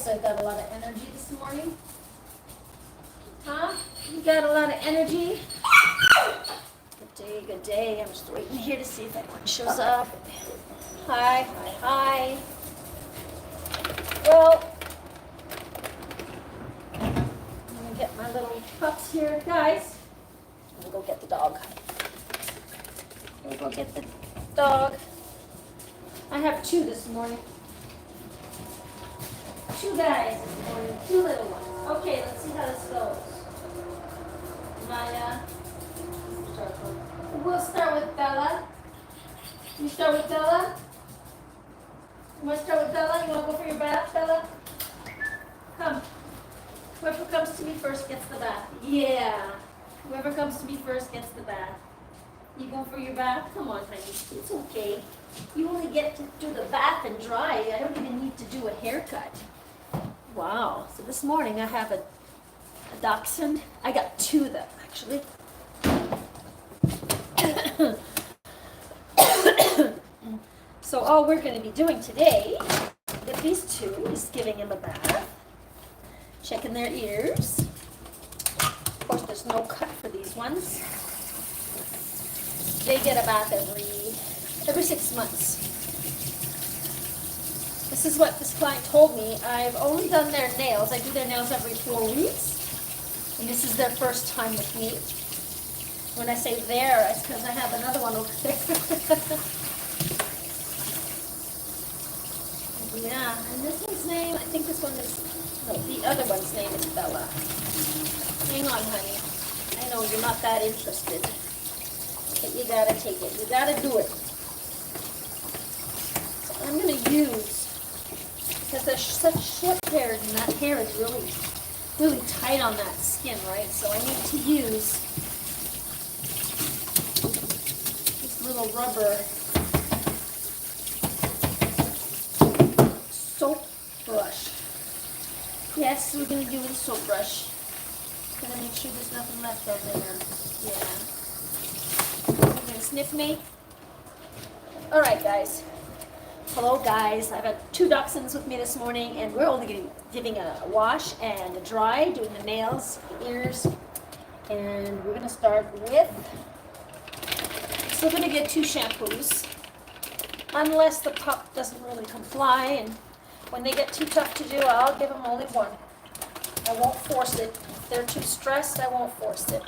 guys got a lot of energy this morning? Huh? You got a lot of energy? Good day, good day. I'm just waiting here to see if anyone shows up. Hi, hi, hi. Well, I'm gonna get my little pups here. Guys, I'm gonna go get the dog. I'm gonna go get the dog. I have two this morning. Two guys this morning, two little ones. Okay, let's see how this goes. Maya. We'll start with Bella. You start with Bella? You want to start with Bella? You want to go for your bath, Bella? Come. Whoever comes to me first gets the bath. Yeah. Whoever comes to me first gets the bath. You go for your bath? Come on, honey. It's okay. You only get to do the bath and dry. I don't even need to do a haircut. Wow. So this morning I have a dachshund. I got two of them, actually. So all we're going to be doing today with these two is giving them a bath, checking their ears. Of course, there's no cut for these ones. They get a bath every 6 months. This is what this client told me. I've only done their nails. I do their nails every 4 weeks. And this is their first time with me. When I say there, it's because I have another one over there. Yeah, and this one's name, I think this one is, no, the other one's name is Bella. Hang on, honey. I know you're not that interested. But you gotta take it. You gotta do it. So I'm gonna use, because there's such short hair, and that hair is really tight on that skin, right? So I need to use this little rubber soap brush. Yes, we're going to do with a soap brush. Gonna make sure there's nothing left over there. Yeah. You're going to sniff me? Alright, guys. Hello, guys. I've got two dachshunds with me this morning, and we're only giving a wash and a dry, doing the nails, the ears, and we're going to start with, still going to get 2 shampoos, unless the pup doesn't really comply, and when they get too tough to do, I'll give them only 1. I won't force it. If they're too stressed, I won't force it.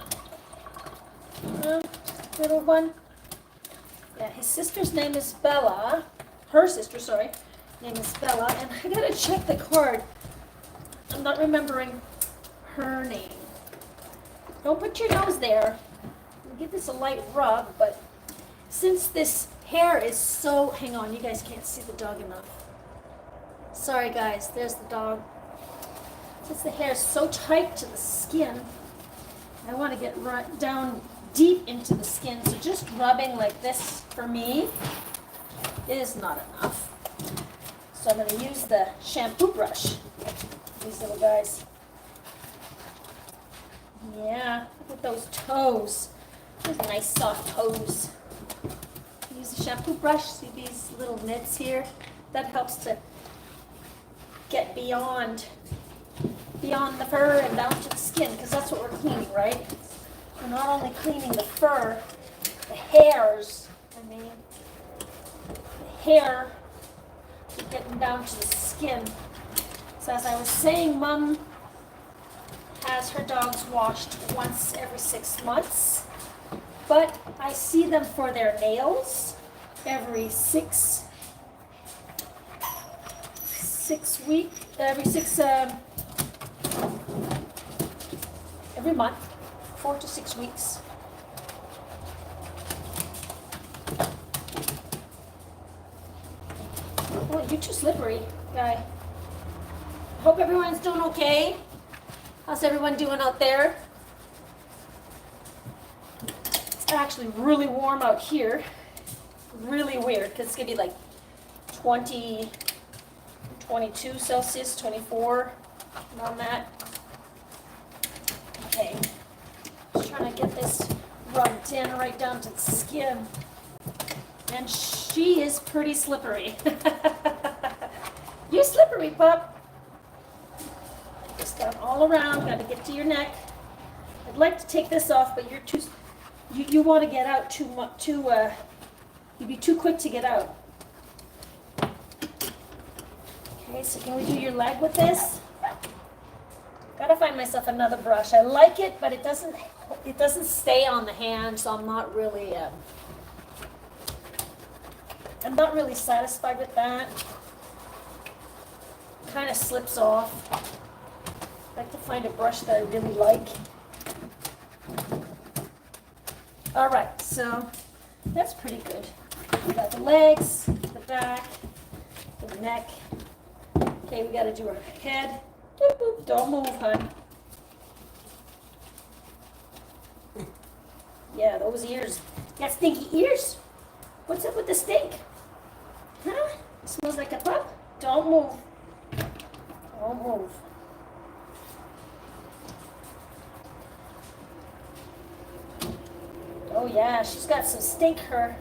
Little one. Yeah, his sister's name is Bella. Her sister, sorry, name is Bella, and I gotta check the card. I'm not remembering her name. Don't put your nose there. I'll give this a light rub, but since this hair is so, hang on, you guys can't see the dog enough. Sorry guys, there's the dog. Since the hair is so tight to the skin, I want to get right down deep into the skin, so just rubbing like this for me is not enough. So I'm going to use the shampoo brush. These little guys. Yeah, look at those toes. Those nice soft toes. Use the shampoo brush. See these little nits here? That helps to get beyond the fur and down to the skin, because that's what we're cleaning, right? We're not only cleaning the fur, the hairs, the hair, getting down to the skin. So as I was saying, Mom has her dogs washed once every 6 months, but I see them for their nails every every month, 4 to 6 weeks. Oh, you're too slippery, guy. Hope everyone's doing okay. How's everyone doing out there? It's actually really warm out here. Really weird, because it's going to be like 20, 22 Celsius, 24, on that. Okay. Just trying to get this rubbed in right down to the skin. And she is pretty slippery. You slippery, pup. Got them all around, got to get to your neck. I'd like to take this off, but you're too, you want to get out too much, you'd be too quick to get out. Okay, so can we do your leg with this? Gotta find myself another brush. I like it, but it doesn't stay on the hand, so I'm not really satisfied with that. Kind of slips off. I like to find a brush that I really like. All right, so that's pretty good. We got the legs, the back, the neck. Okay, we got to do her head. Boop, boop. Don't move, hon. Yeah, those ears. Got stinky ears? What's up with the stink? Huh? Smells like a pup? Don't move. Don't move. Oh yeah, she's got some stink her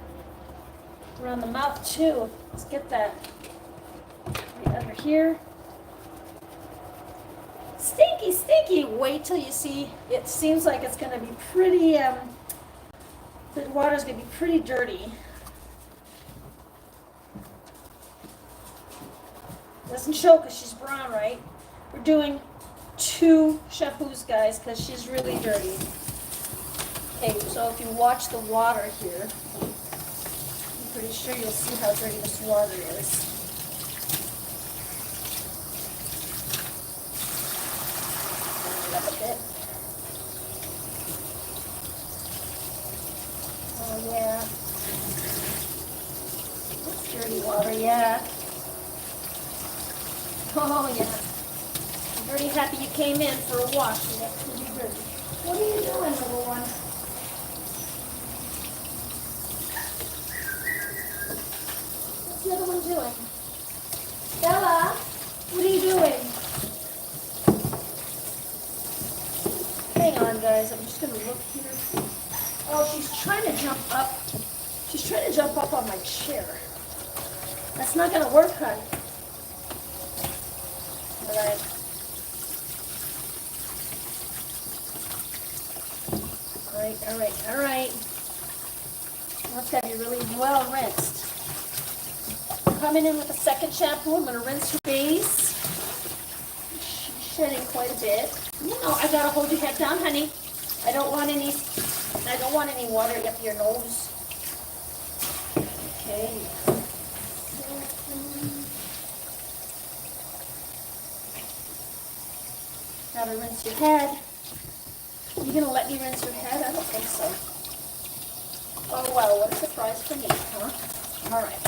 around the mouth too. Let's get that right under here. Stinky, stinky. Wait till you see. It seems like it's going to be pretty, the water's going to be pretty dirty. Doesn't show because she's brown, right? We're doing 2 shampoos, guys, because she's really dirty. Okay, so if you watch the water here, I'm pretty sure you'll see how dirty this water is. Bring it up a bit. Oh yeah. It's dirty water, yeah. Oh yeah. I'm very happy you came in for a wash. You got pretty dirty. What are you doing, little one? What's the other one doing? Bella, what are you doing? Hang on, guys. I'm just going to look here. Oh, she's trying to jump up. She's trying to jump up on my chair. That's not going to work, honey. All right. All right. That's got to be really well rinsed. I'm coming in with a second shampoo. I'm going to rinse her base. She's shedding quite a bit. No, I got to hold your head down, honey. I don't want any water up your nose. Okay. Got to rinse your head. You gonna let me rinse your head? I don't think so. Oh wow, what a surprise for me, huh? Alright.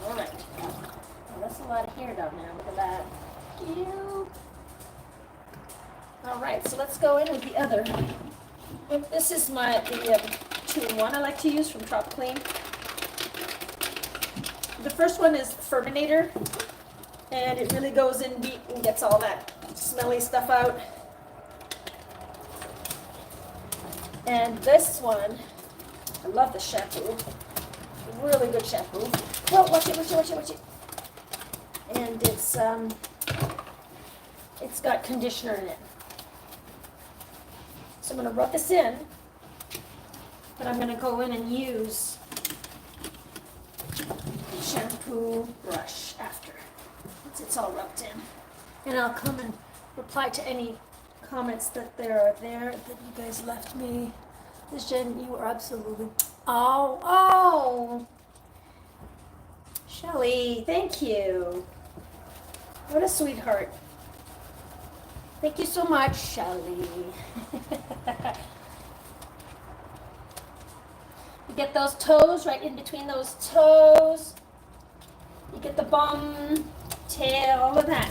Alright. Well, that's a lot of hair down there. Look at that. Ew. Alright, so let's go in with the other. This is the 2-in-1 I like to use from Trop Clean. The first one is Furminator, and it really goes in deep and gets all that smelly stuff out. And this one, I love the shampoo. Really good shampoo. Well, watch it. And it's got conditioner in it. So I'm going to rub this in, but I'm going to go in and use the shampoo brush after. Once it's all rubbed in. And I'll come and reply to any comments that are there that you guys left me. Ms. Jen, you are absolutely... Oh! Shelly, thank you. What a sweetheart. Thank you so much, Shelly. You get those toes, right in between those toes. You get the bum, tail, all of that.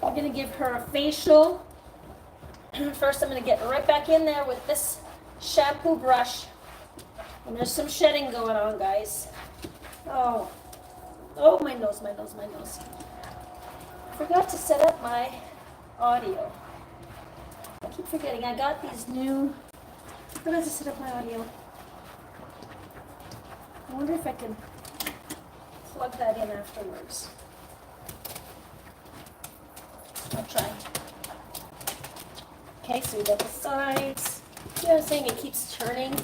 I'm going to give her a facial. First, I'm going to get right back in there with this shampoo brush. And there's some shedding going on, guys. Oh, my nose. I forgot to set up my audio. I keep forgetting. I got these new... I forgot to set up my audio. I wonder if I can plug that in afterwards. Okay, so we got the sides. You know what I'm saying? It keeps turning.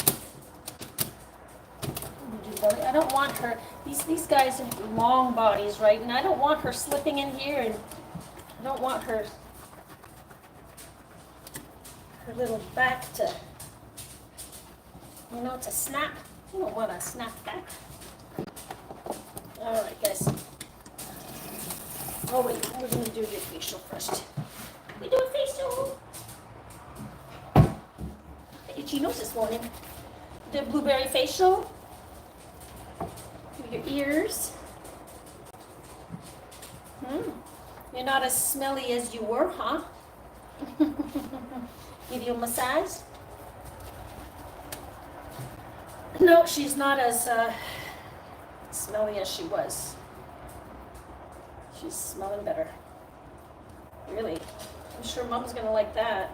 I don't want her, these guys have long bodies, right? And I don't want her slipping in here, and I don't want her little back to, to snap. You don't want to snap back. All right, guys. Oh wait, we're gonna do your facial first. We do a facial. Itchy nose this morning. The blueberry facial. Your ears. You're not as smelly as you were, huh? Give you a massage? No, she's not as smelly as she was. She's smelling better. Really. I'm sure Mom's gonna like that.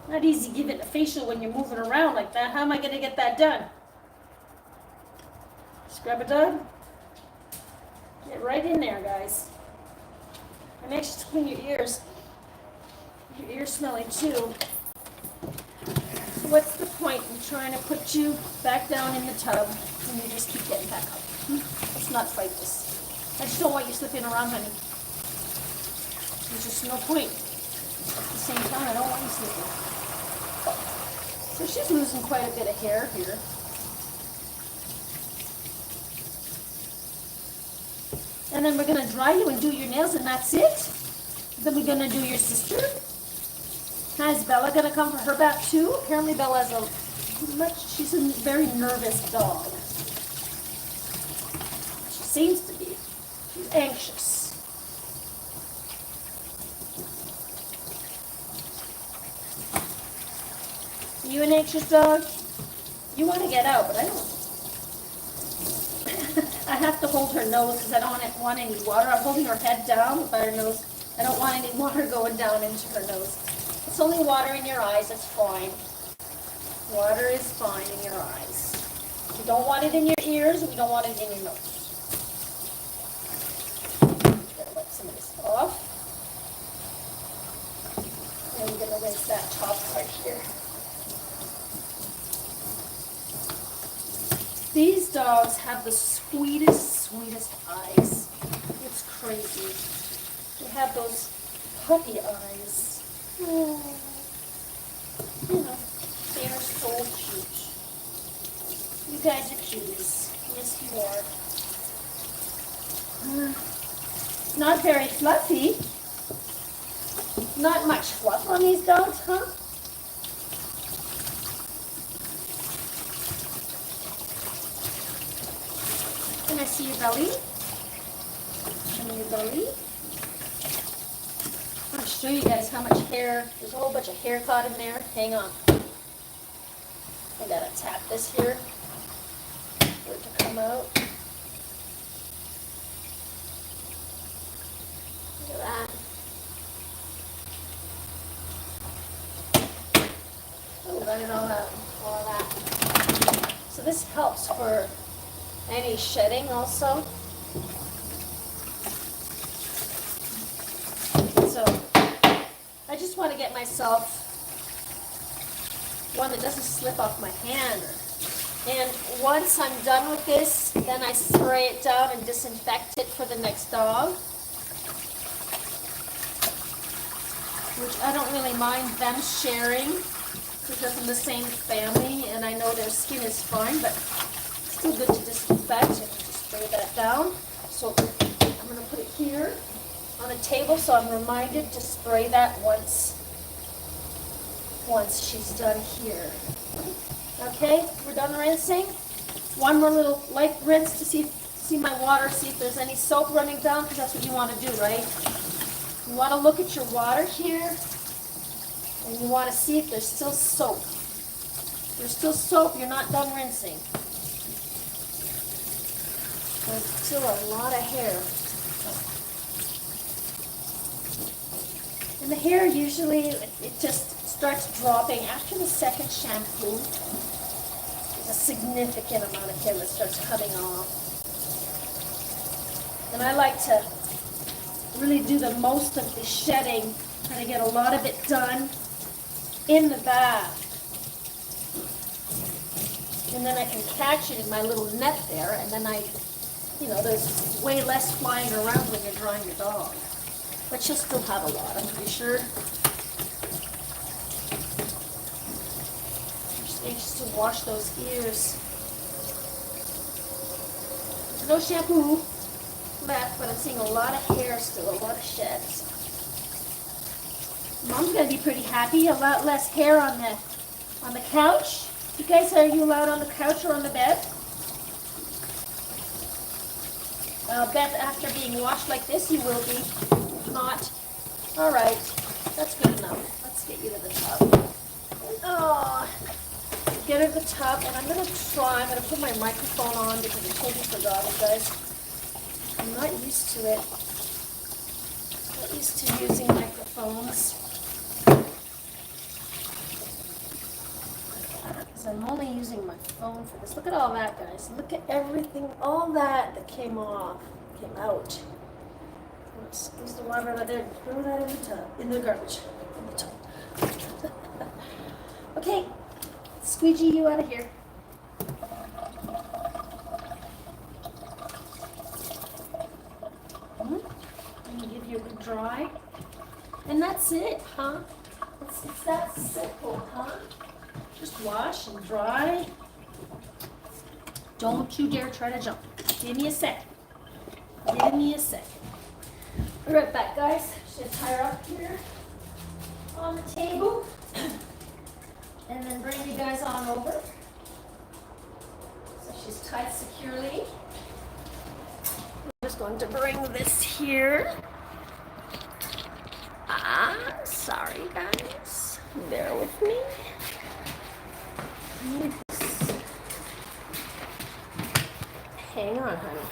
Not easy giving a facial when you're moving around like that. How am I gonna get that done? Scrub a dog. Get right in there, guys. And make sure to clean your ears. Your ears smelly too. So what's the point in trying to put you back down in the tub and you just keep getting back up? Let's not fight this. I just don't want you slipping around, honey. There's just no point. At the same time, I don't want you slipping. So she's losing quite a bit of hair here. And then we're going to dry you and do your nails, and that's it. Then we're going to do your sister. Now, is Bella going to come for her bath too? Apparently Bella's she's a very nervous dog. She seems to be. She's anxious. Are you an anxious dog? You want to get out, but I don't. I have to hold her nose because I don't want any water. I'm holding her head down by her nose. I don't want any water going down into her nose. It's only water in your eyes. It's fine. Water is fine in your eyes. We don't want it in your ears. We don't want it in your nose. Gotta wipe some of this off. And we're going to rinse that top part here. These dogs have the sweetest eyes. It's crazy. They have those puppy eyes. Oh, they are so cute. You guys are cuties. Yes, you are. Not very fluffy. Not much fluff on these dogs, huh? Can I see your belly? Show me your belly. I want to show you guys how much hair. There's a whole bunch of hair caught in there. Hang on. I gotta tap this here for it to come out. Look at that. Oh, got it all out. All of that. So this helps for any shedding also. So I just want to get myself one that doesn't slip off my hand. And once I'm done with this, then I spray it down and disinfect it for the next dog. Which I don't really mind them sharing because they're from the same family and I know their skin is fine, but it's still good to disinfect and just spray that down. So I'm going to put it here on a table so I'm reminded to spray that once she's done here. Okay, we're done rinsing. One more little light rinse to see my water, see if there's any soap running down, because that's what you want to do, right? You want to look at your water here, and you want to see if there's still soap. If there's still soap, you're not done rinsing. There's still a lot of hair. And the hair usually, it just starts dropping after the second shampoo. There's a significant amount of hair that starts coming off. And I like to really do the most of the shedding, try to get a lot of it done in the bath. And then I can catch it in my little net there, and then there's way less flying around when you're drying your dog. But she'll still have a lot, I'm pretty sure. I'm just anxious to wash those ears. There's no shampoo left, but I'm seeing a lot of hair still, a lot of sheds. Mom's gonna be pretty happy. A lot less hair on the couch. You guys, are you allowed on the couch or on the bed? Bed after being washed like this, you will be. Not. All right, that's good enough. Let's get you to the tub. Oh, get her to the tub, and I'm gonna put my microphone on because I totally forgot it, guys. I'm not used to it. Not used to using microphones. Because I'm only using my phone for this. Look at all that, guys. Look at everything, all that came off, came out. Let's squeeze the water out of there and throw that in the tub, in the garbage, in the tub. Okay, squeegee you out of here. Give you a good dry. And that's it, huh? It's that simple, huh? Just wash and dry. Don't you dare try to jump. Give me a sec. Give me a sec. Be right back, guys. Just tie her up here on the table. And then bring you guys on over. So she's tied securely. I'm just going to bring this here. Sorry guys. Bear with me. Hang on, honey.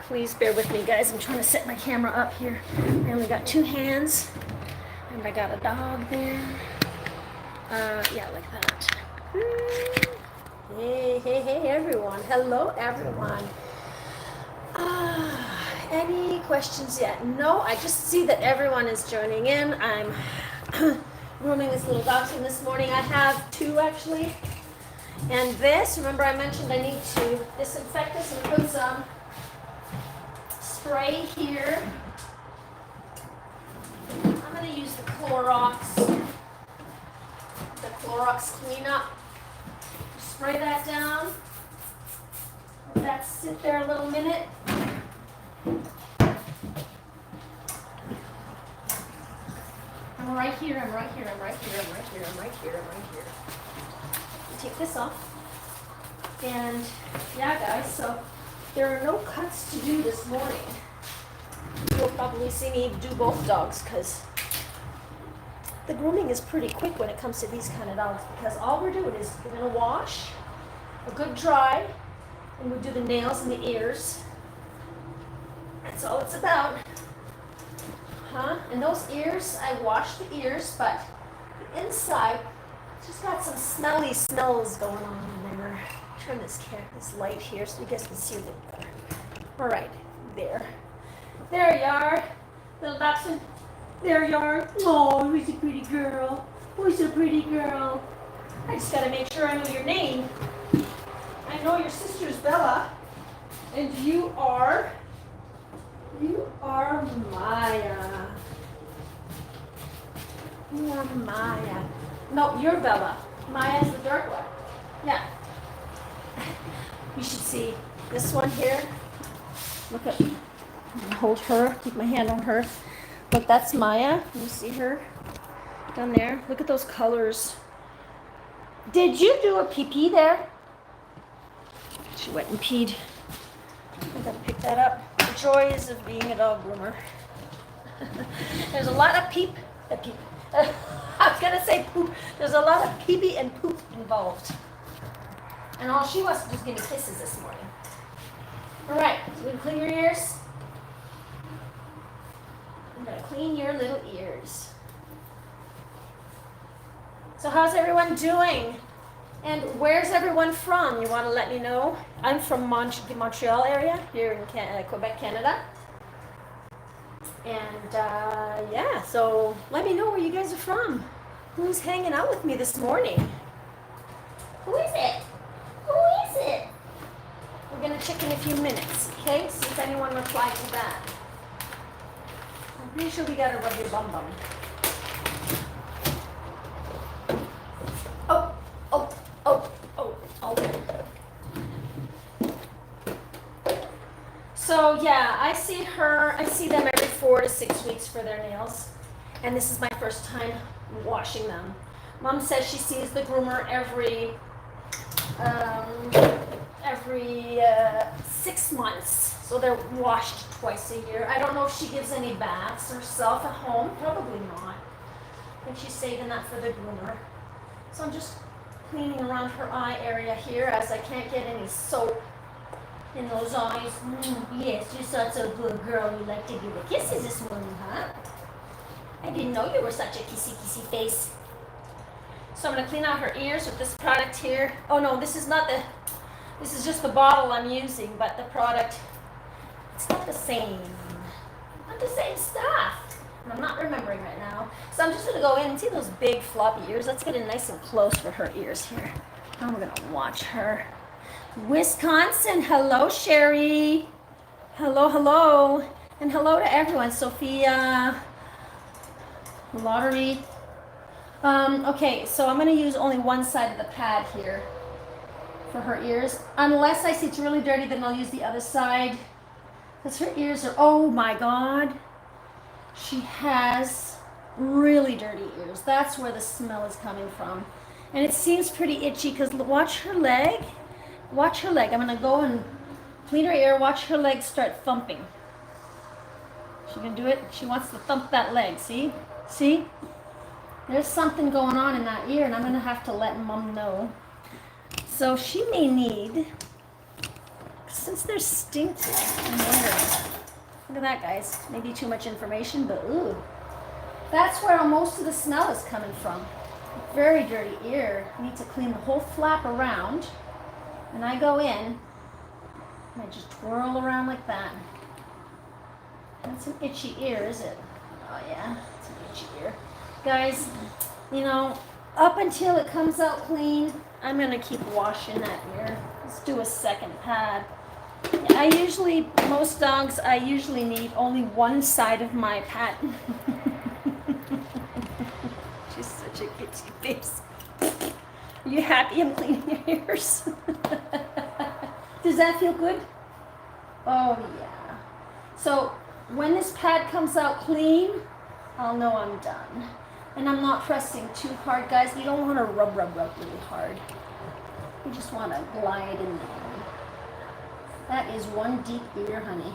Please bear with me, guys. I'm trying to set my camera up here. I only got 2 hands. And I got a dog there. Yeah, like that. Hey, everyone. Hello, everyone. Any questions yet? No, I just see that everyone is joining in. I'm grooming this little dachshund this morning. I have 2 actually. And this, remember I mentioned I need to disinfect this and put some spray here. I'm going to use the Clorox cleanup. Spray that down. Let that sit there a little minute. I'm right here. Take this off. And yeah, guys, so there are no cuts to do this morning. You'll probably see me do both dogs because the grooming is pretty quick when it comes to these kind of dogs, because all we're doing is we're going to wash, a good dry, and we do the nails and the ears. That's all it's about. And those ears, I wash the ears, but the inside just got some smelly smells going on in there. Turn this light here so you guys can see a little better. All right, there. There you are, little dachshund. There you are. Oh, who's a pretty girl? Who's a pretty girl? I just gotta make sure I know your name. I know your sister's Bella, and you are Maya. You are Maya. No, you're Bella. Maya's the dark one. Yeah. You should see this one here. Look at, hold her, keep my hand on her. Look, that's Maya. You see her down there? Look at those colors. Did you do a pee-pee there? She went and peed. I gotta pick that up. The joys of being a dog groomer. There's a lot of I was gonna say poop. There's a lot of pee-pee and poop involved. And all she wants to do is give me kisses this morning. All right, so we can clean your ears. I'm gonna clean your little ears. So how's everyone doing? And where's everyone from? You want to let me know? I'm from the Montreal area, here in Quebec, Canada. And yeah, so let me know where you guys are from. Who's hanging out with me this morning? Who is it? Who is it? We're gonna check in a few minutes, okay? See if anyone replied to that. I'm pretty sure we gotta rub your bum bum. Oh, oh, oh, oh, oh. So yeah, I see them every 4 to 6 weeks for their nails. And this is my first time washing them. Mom says she sees the groomer every 6 months. So they're washed twice a year. I don't know if she gives any baths herself at home. Probably not. I think she's saving that for the groomer. So I'm just cleaning around her eye area here as I can't get any soap in those eyes. Yes, you're such a good girl. You like to give the kisses this morning, huh? I didn't know you were such a kissy face. So I'm going to clean out her ears with this product here. Oh no, this is just the bottle I'm using, but the product, it's not the same. Not the same stuff. And I'm not remembering right now. So I'm just going to go in and see those big floppy ears. Let's get in nice and close for her ears here. Now we're going to watch her. Wisconsin, hello Sherry. Hello, hello. And hello to everyone. Sophia. Lottery. Okay, so I'm going to use only one side of the pad here for her ears. Unless I see it's really dirty, then I'll use the other side. Because her ears are, oh my God. She has really dirty ears. That's where the smell is coming from. And it seems pretty itchy because watch her leg. Watch her leg. I'm going to go and clean her ear. Watch her leg start thumping. She can do it. She wants to thump that leg. See? See? There's something going on in that ear, and I'm going to have to let Mom know. So she may need, since there's stinks, I'm wondering. Look at that, guys. Maybe too much information, but ooh. That's where most of the smell is coming from. Very dirty ear. I need to clean the whole flap around. And I go in, and I just twirl around like that. That's an itchy ear, is it? Oh yeah, it's an itchy ear. Guys, you know, up until it comes out clean, I'm going to keep washing that ear. Let's do a second pad. Most dogs, I usually need only one side of my pad. She's such a itchy face. Are you happy I'm cleaning your ears? Does that feel good? Oh, yeah. So when this pad comes out clean, I'll know I'm done. And I'm not pressing too hard, guys. You don't want to rub really hard. You just want to glide in there. That is one deep ear, honey.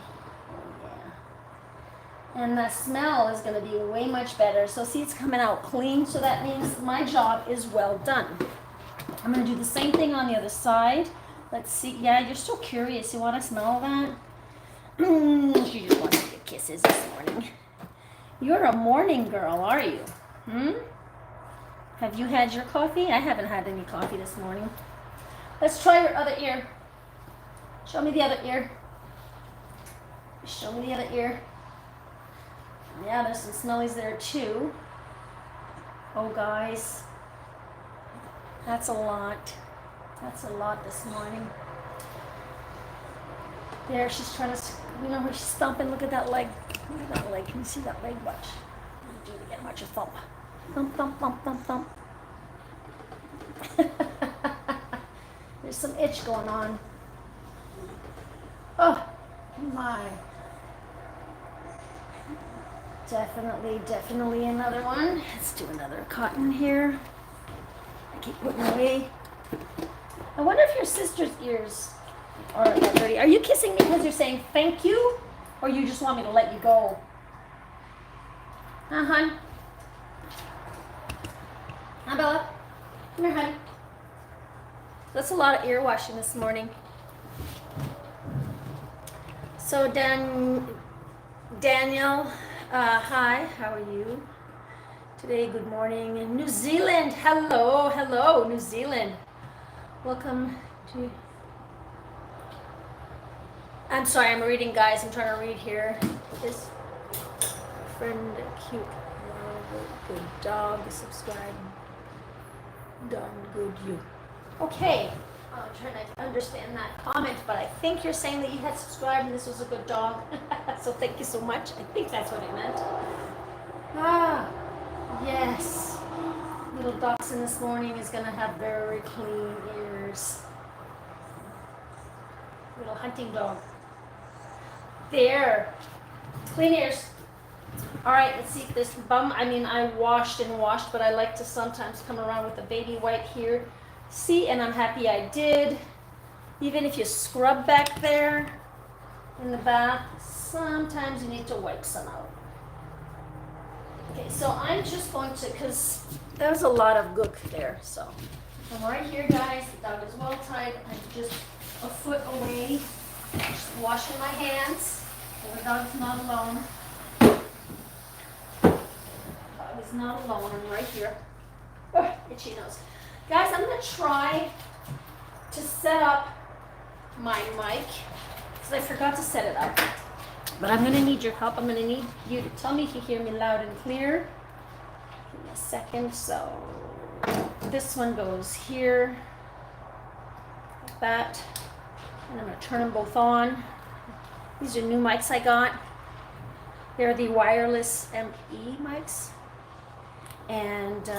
Yeah. And the smell is going to be way much better. So see, it's coming out clean. So that means my job is well done. I'm going to do the same thing on the other side. Let's see. Yeah, you're so curious. You want to smell that? She just wants to get kisses this morning. You're a morning girl, are you? Have you had your coffee? I haven't had any coffee this morning. Let's try your other ear. Show me the other ear. Show me the other ear. Yeah, there's some smellies there too. Oh, guys. That's a lot. That's a lot this morning. There, she's trying to, you know, where she's stomping. Look at that leg. Look at that leg. Can you see that leg? Watch. Do it again. Watch a thump. Thump, thump, thump, thump, thump. There's some itch going on. Oh, my. Definitely another one. Let's do another cotton here. I keep putting away. I wonder if your sister's ears are that dirty. Are you kissing me because you're saying thank you? Or you just want me to let you go? Hon? Hi, Bella. Come here, honey. That's a lot of ear washing this morning. So, Daniel, hi, how are you? Today, good morning. In New Zealand, hello, New Zealand. Welcome to... I'm sorry, I'm reading, guys. I'm trying to read here. friend, cute, good dog, subscribe, done, good you. Okay, I'm trying to understand that comment, but I think you're saying that you had subscribed and this was a good dog. So thank you so much. I think that's what I meant. Ah, yes. Little dachshund this morning is gonna have very clean ears. Little hunting dog. There. Clean ears. All right, let's see if this bum, I washed and washed, but I like to sometimes come around with a baby wipe here. See, and I'm happy I did. Even if you scrub back there in the bath, sometimes you need to wipe some out. Okay, so I'm just going to, because there's a lot of gook there, so. I'm right here, guys. The dog is well tied. I'm just a foot away, just washing my hands. So the dog's not alone. The dog is not alone. I'm right here. Oh, itchy nose. Guys, I'm going to try to set up my mic because I forgot to set it up. But I'm going to need your help. I'm going to need you to tell me if you hear me loud and clear. Give me a second. So this one goes here, like that. And I'm going to turn them both on. These are new mics I got. They're the wireless ME mics. And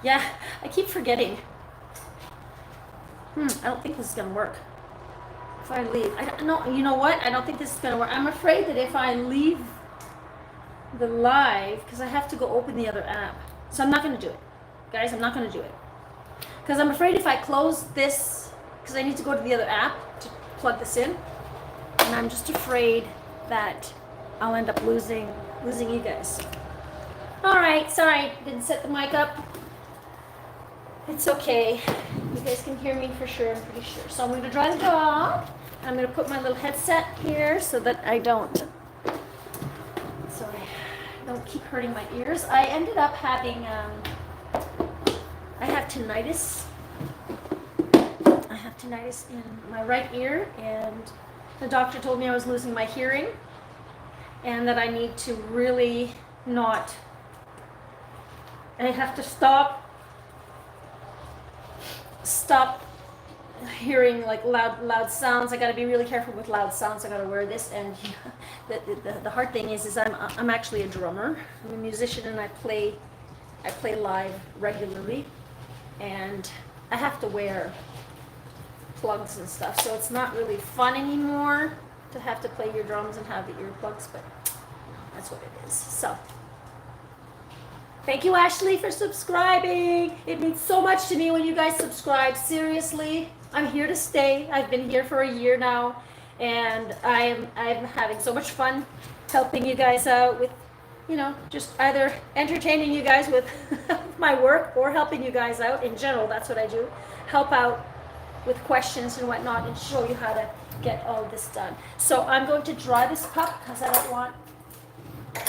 yeah, I keep forgetting. I don't think this is going to work. If I leave, you know what? I don't think this is going to work. I'm afraid that if I leave the live, because I have to go open the other app. So I'm not going to do it. Guys, I'm not going to do it. Because I'm afraid if I close this, because I need to go to the other app to plug this in, and I'm just afraid that I'll end up losing you guys. All right, sorry, didn't set the mic up. It's okay. You guys can hear me for sure, I'm pretty sure. So I'm going to dry the dog. I'm going to put my little headset here so that I don't keep hurting my ears. I ended up having, I have tinnitus. I have tinnitus in my right ear, and the doctor told me I was losing my hearing and that I need to really not, I have to stop hearing like loud sounds. I got to be really careful with loud sounds. I got to wear this, and the hard thing is I'm actually a drummer. I'm a musician, and I play live regularly, and I have to wear plugs and stuff. So it's not really fun anymore to have to play your drums and have the earplugs, but that's what it is. So thank you, Ashley, for subscribing. It means so much to me when you guys subscribe. Seriously, I'm here to stay. I've been here for a year now, and I'm having so much fun helping you guys out with, just either entertaining you guys with my work or helping you guys out in general. That's what I do. Help out with questions and whatnot and show you how to get all this done. So I'm going to dry this pup because I don't want to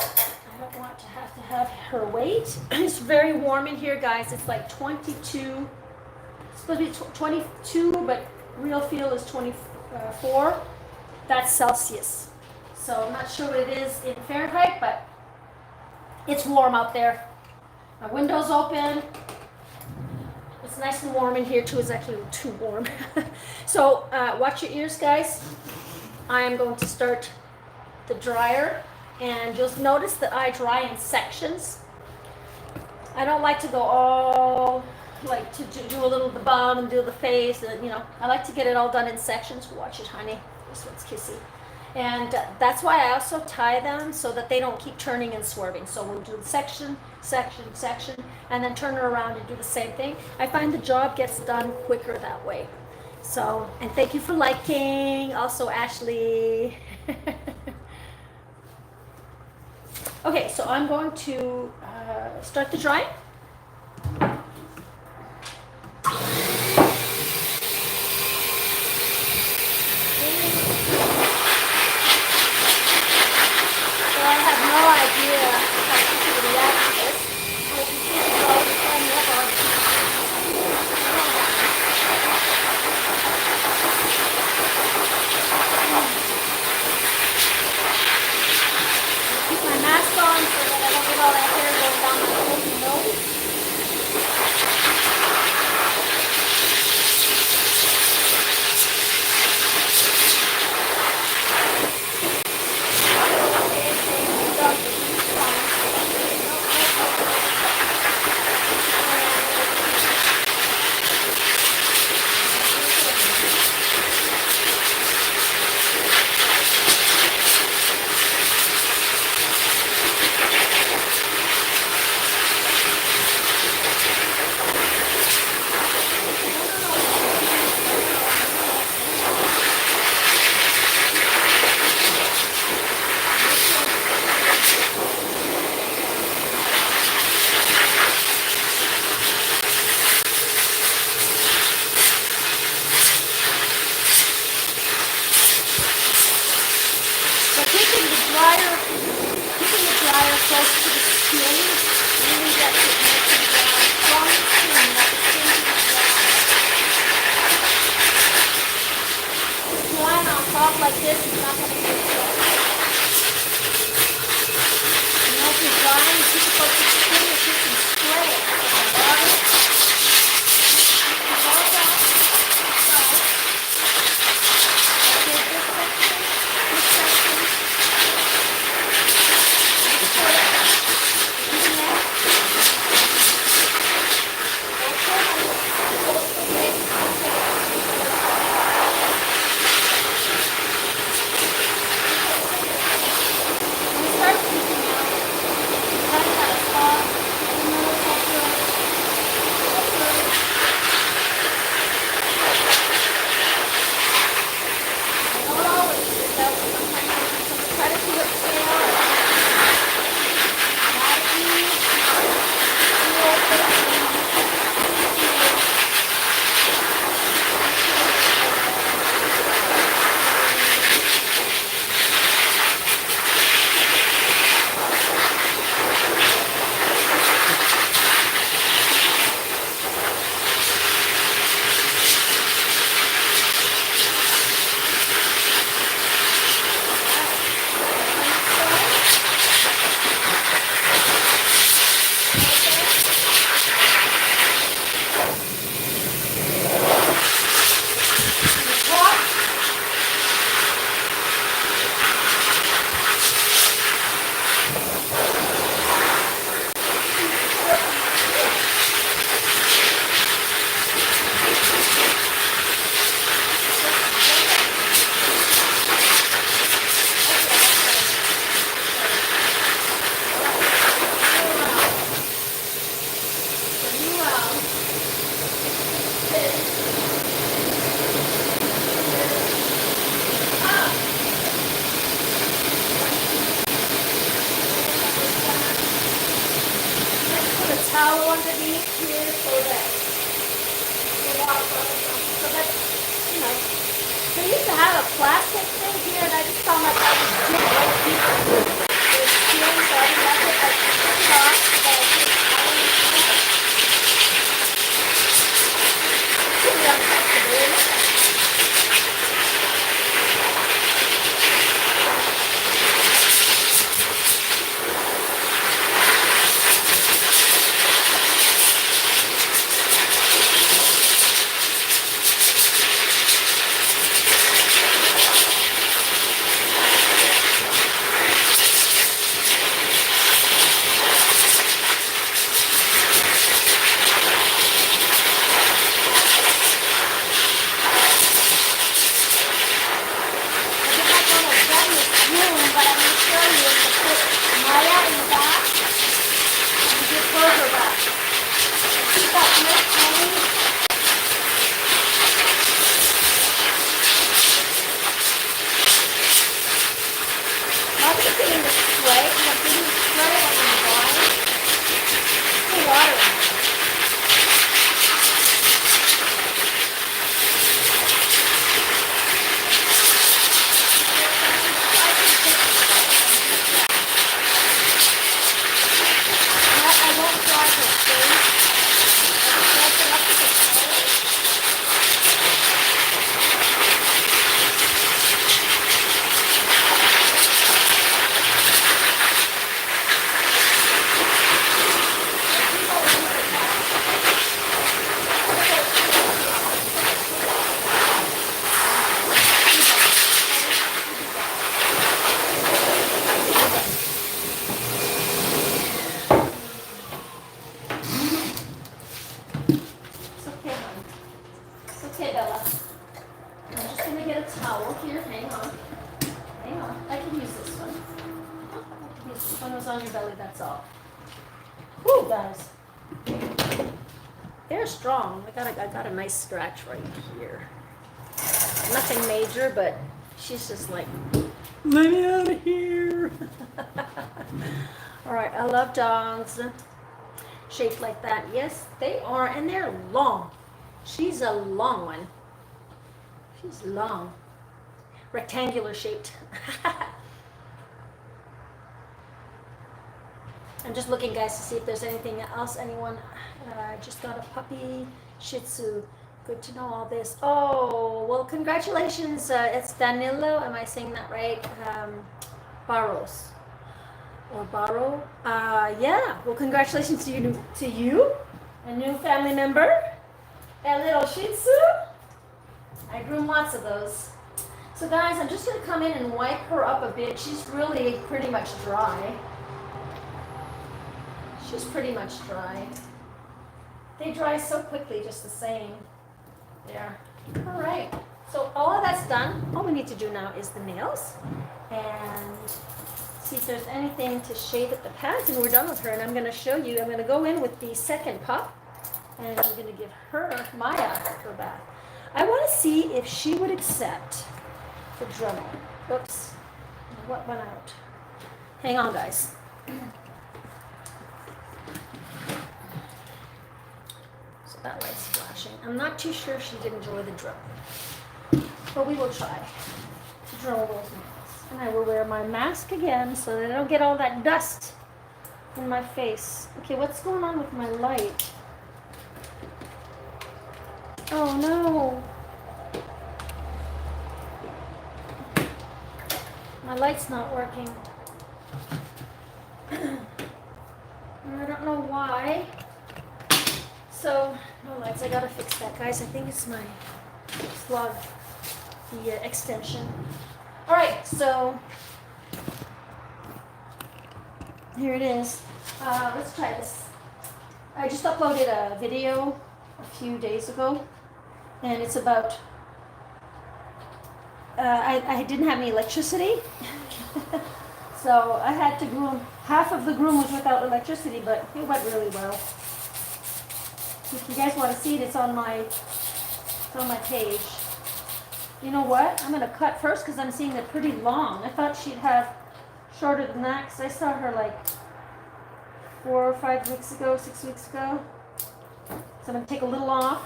have her wait. It's very warm in here, guys. It's like 22. It's supposed to be 22, but real feel is 24. That's Celsius. So I'm not sure what it is in Fahrenheit, but it's warm out there. My window's open. It's nice and warm in here too. It's actually too warm. So watch your ears, guys. I am going to start the dryer. And you'll notice that I dry in sections. I don't like to go all, like to do a little of the bum and do the face, and I like to get it all done in sections. Watch it, honey. This one's kissy. And that's why I also tie them so that they don't keep turning and swerving. So we'll do section, section, section, and then turn her around and do the same thing. I find the job gets done quicker that way. So, and thank you for liking. Also, Ashley. Okay, so I'm going to start the drying. So I have no idea how people would react to this. I can see the dog climbing up on keep my mouth all that hair going down my whole nose. Keeping the dryer close to the skin really gets it nice and dry. Strong skin, that skin is dry. Just drying on top like this is not going to be good. And as you're drying, you keep it close to the skin, if you can spread it on the bottom. All down. Towel underneath here so that the water doesn't come. So that, you know, they used to have a plastic thing here, and I just found like that was too low deep. It was skin, so I didn't like it. I took it off, but I put a towel in it. It's pretty uncomfortable, isn't it? was on your belly, that's all. Woo, guys. They're strong. I got a nice scratch right here. Nothing major, but she's just like, let me out of here. All right, I love dogs shaped like that. Yes, they are, and they're long. She's a long one. She's long. Rectangular shaped. I'm just looking, guys, to see if there's anything else. Anyone? I just got a puppy, Shih Tzu. Good to know all this. Oh, well, congratulations. It's Danilo. Am I saying that right? Barros or Barro. Yeah. Well, congratulations to you, a new family member, a little Shih Tzu. I groom lots of those. So, guys, I'm just gonna come in and wipe her up a bit. She's really pretty much dry. She's pretty much dry. They dry so quickly, just the same. There. All right. So all of that's done. All we need to do now is the nails and see if there's anything to shave at the pads, and we're done with her. And I'm going to show you. I'm going to go in with the second pup, and I'm going to give her Maya her bath. I want to see if she would accept the Dremel. Oops. What went out? Hang on, guys. That light's flashing. I'm not too sure she'd enjoy the drill, but we will try to drill those nails. And I will wear my mask again so that I don't get all that dust in my face. Okay, what's going on with my light? Oh no. My light's not working. I don't know why. So, no lights, I gotta fix that, guys. I think it's my plug, the extension. All right, so here it is. Let's try this. I just uploaded a video a few days ago, and it's about, I didn't have any electricity, so I had to groom. Half of the groom was without electricity, but it went really well. If you guys want to see it, it's on my page. You know what? I'm going to cut first because I'm seeing it pretty long. I thought she'd have shorter than that because I saw her like 4 or 5 weeks ago, 6 weeks ago. So I'm going to take a little off,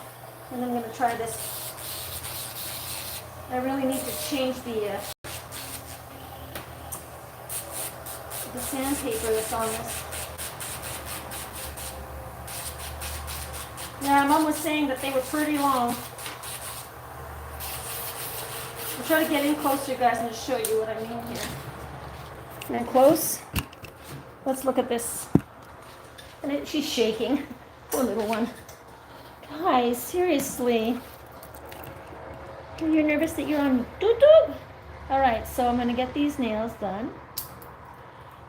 and then I'm going to try this. I really need to change the sandpaper that's on this. Yeah, Mom was saying that they were pretty long. I'll try to get in closer, guys, and just show you what I mean here. And close. Let's look at this. And she's shaking. Poor little one. Guys, seriously. You're nervous that you're on doo-doo? All right, so I'm going to get these nails done.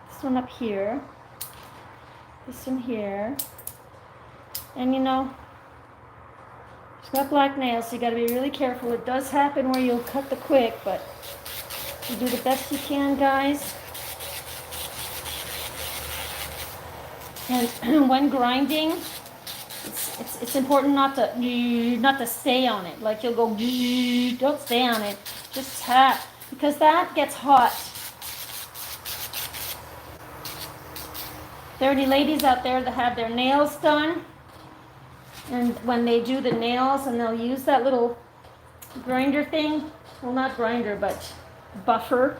This one up here. This one here. And you know, she's got black nails, so you got to be really careful. It does happen where you'll cut the quick, but you do the best you can, guys. And when grinding, it's important not to stay on it. Like you'll go, don't stay on it. Just tap, because that gets hot. There are any ladies out there that have their nails done. And when they do the nails and they'll use that little grinder thing, well, not grinder, but buffer,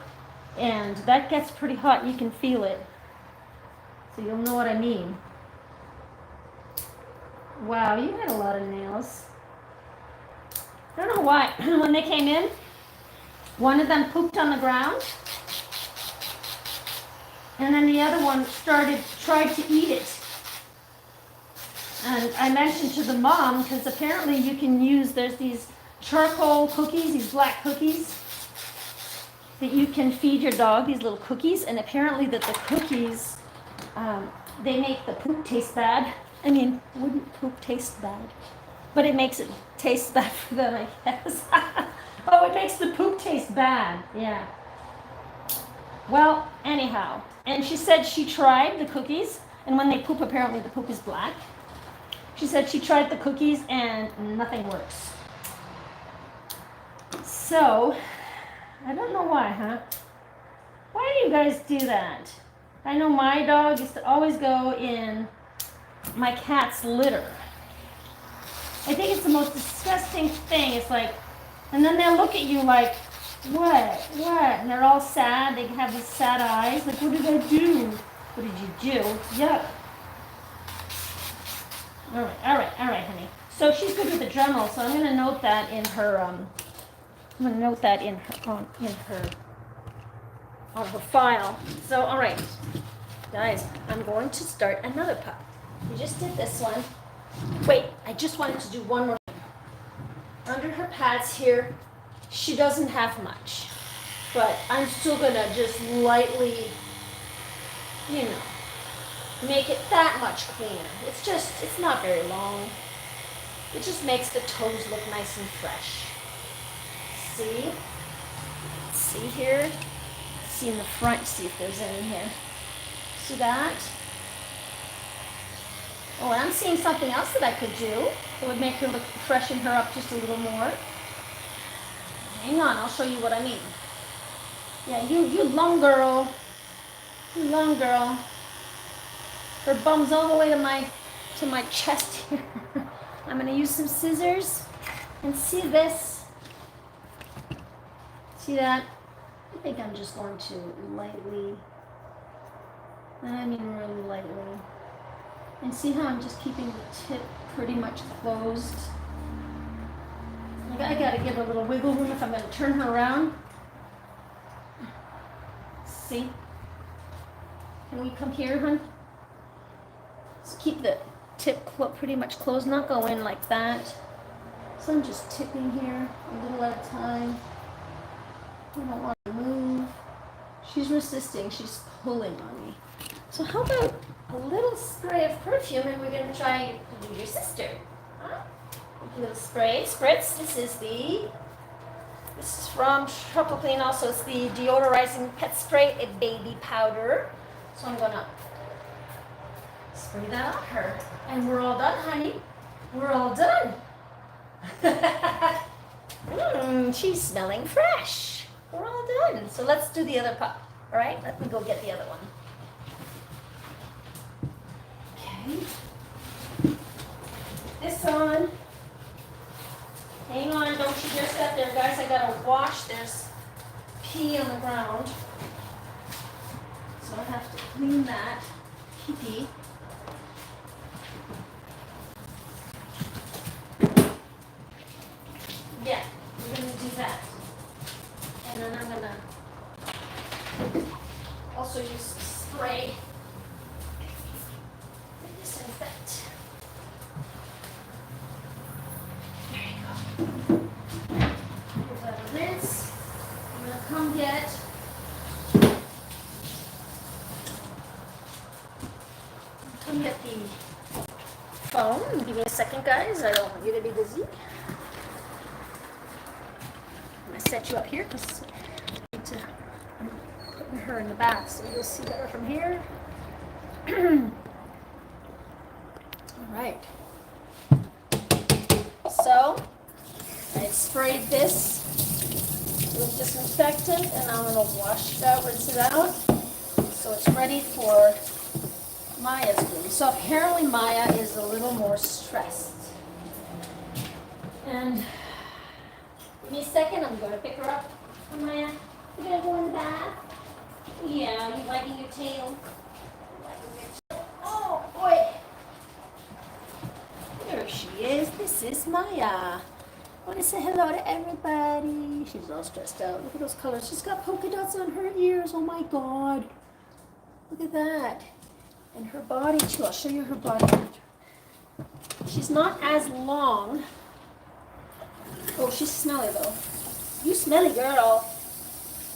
and that gets pretty hot. You can feel it. So you'll know what I mean. Wow, you had a lot of nails. I don't know why. When they came in, one of them pooped on the ground, and then the other one tried to eat it. And I mentioned to the mom, because apparently you can use, there's these charcoal cookies, these black cookies, that you can feed your dog, these little cookies, and apparently that the cookies, they make the poop taste bad. I mean, wouldn't poop taste bad? But it makes it taste bad for them, I guess. Oh, it makes the poop taste bad, yeah. Well, anyhow, and she said she tried the cookies, and when they poop, apparently the poop is black. She said she tried the cookies and nothing works. So, I don't know why, huh? Why do you guys do that? I know my dog used to always go in my cat's litter. I think it's the most disgusting thing. It's like, and then they'll look at you like, what? And they're all sad. They have these sad eyes. Like, what did I do? What did you do? Yuck. All right, honey. So she's good with the Dremel, so I'm gonna note that in her. I'm gonna note that in her on her file. So, all right, guys, I'm going to start another pup. We just did this one. Wait, I just wanted to do one more thing. Under her pads here, she doesn't have much, but I'm still gonna just lightly, you know, make it that much cleaner. It's not very long. It just makes the toes look nice and fresh. See here? See in the front, see if there's any here. See that? Oh, and I'm seeing something else that I could do that would make her look, freshen her up just a little more. Hang on, I'll show you what I mean. Yeah, you long girl. You long girl. Her bum's all the way to my chest here. I'm gonna use some scissors and see this. See that? I think I'm just going to lightly, I mean really lightly. And see how I'm just keeping the tip pretty much closed? I gotta give her a little wiggle room if I'm gonna turn her around. See? Can we come here, hon? Just keep the tip pretty much closed, not go in like that. So I'm just tipping here a little at a time. I don't want to move. She's resisting, she's pulling on me. So how about a little spray of perfume, and we're going to try to do your sister. Huh? A little spray, spritz. This is from Trouble Clean also. It's the deodorizing pet spray, a baby powder. So I'm going to spray that on her. And we're all done, honey. We're all done. She's smelling fresh. We're all done. So let's do the other pup. All right, let me go get the other one. Okay. This on. Hang on, don't you dare step there, guys. I gotta wash. There's pee on the ground. So I have to clean that pee. Yeah, we're gonna do that. And then I'm gonna also use spray. Disinfect. There you go. Here's our rinse. I'm gonna come get the phone. Give me a second, guys. I don't want you to be busy. I'm gonna set you up here because I'm putting her in the bath, so you'll see better from here. Right. So, I sprayed this with disinfectant, and I'm going to wash it out, rinse it out, so it's ready for Maya's groom. So apparently Maya is a little more stressed. And give me a second, I'm going to pick her up. Maya, you going to go in the bath? Yeah, you liking your tail? Oh, boy. There she is. This is Maya. I want to say hello to everybody. She's all stressed out. Look at those colors. She's got polka dots on her ears. Oh my God. Look at that. And her body too. I'll show you her body. She's not as long. Oh, she's smelly though. You smelly girl.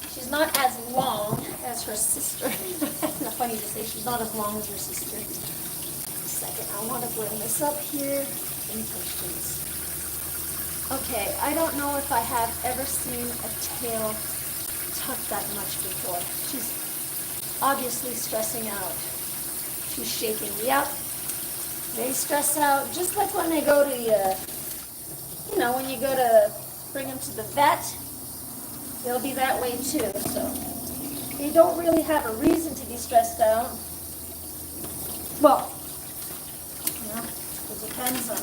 She's not as long as her sister. It's not funny to say she's not as long as her sister. Second, I want to bring this up here. Any questions? Okay, I don't know if I have ever seen a tail tucked that much before. She's obviously stressing out. She's shaking me up. They stress out, just like when they go to, when you go to bring them to the vet, they'll be that way too. So they don't really have a reason to be stressed out. Well, it depends on,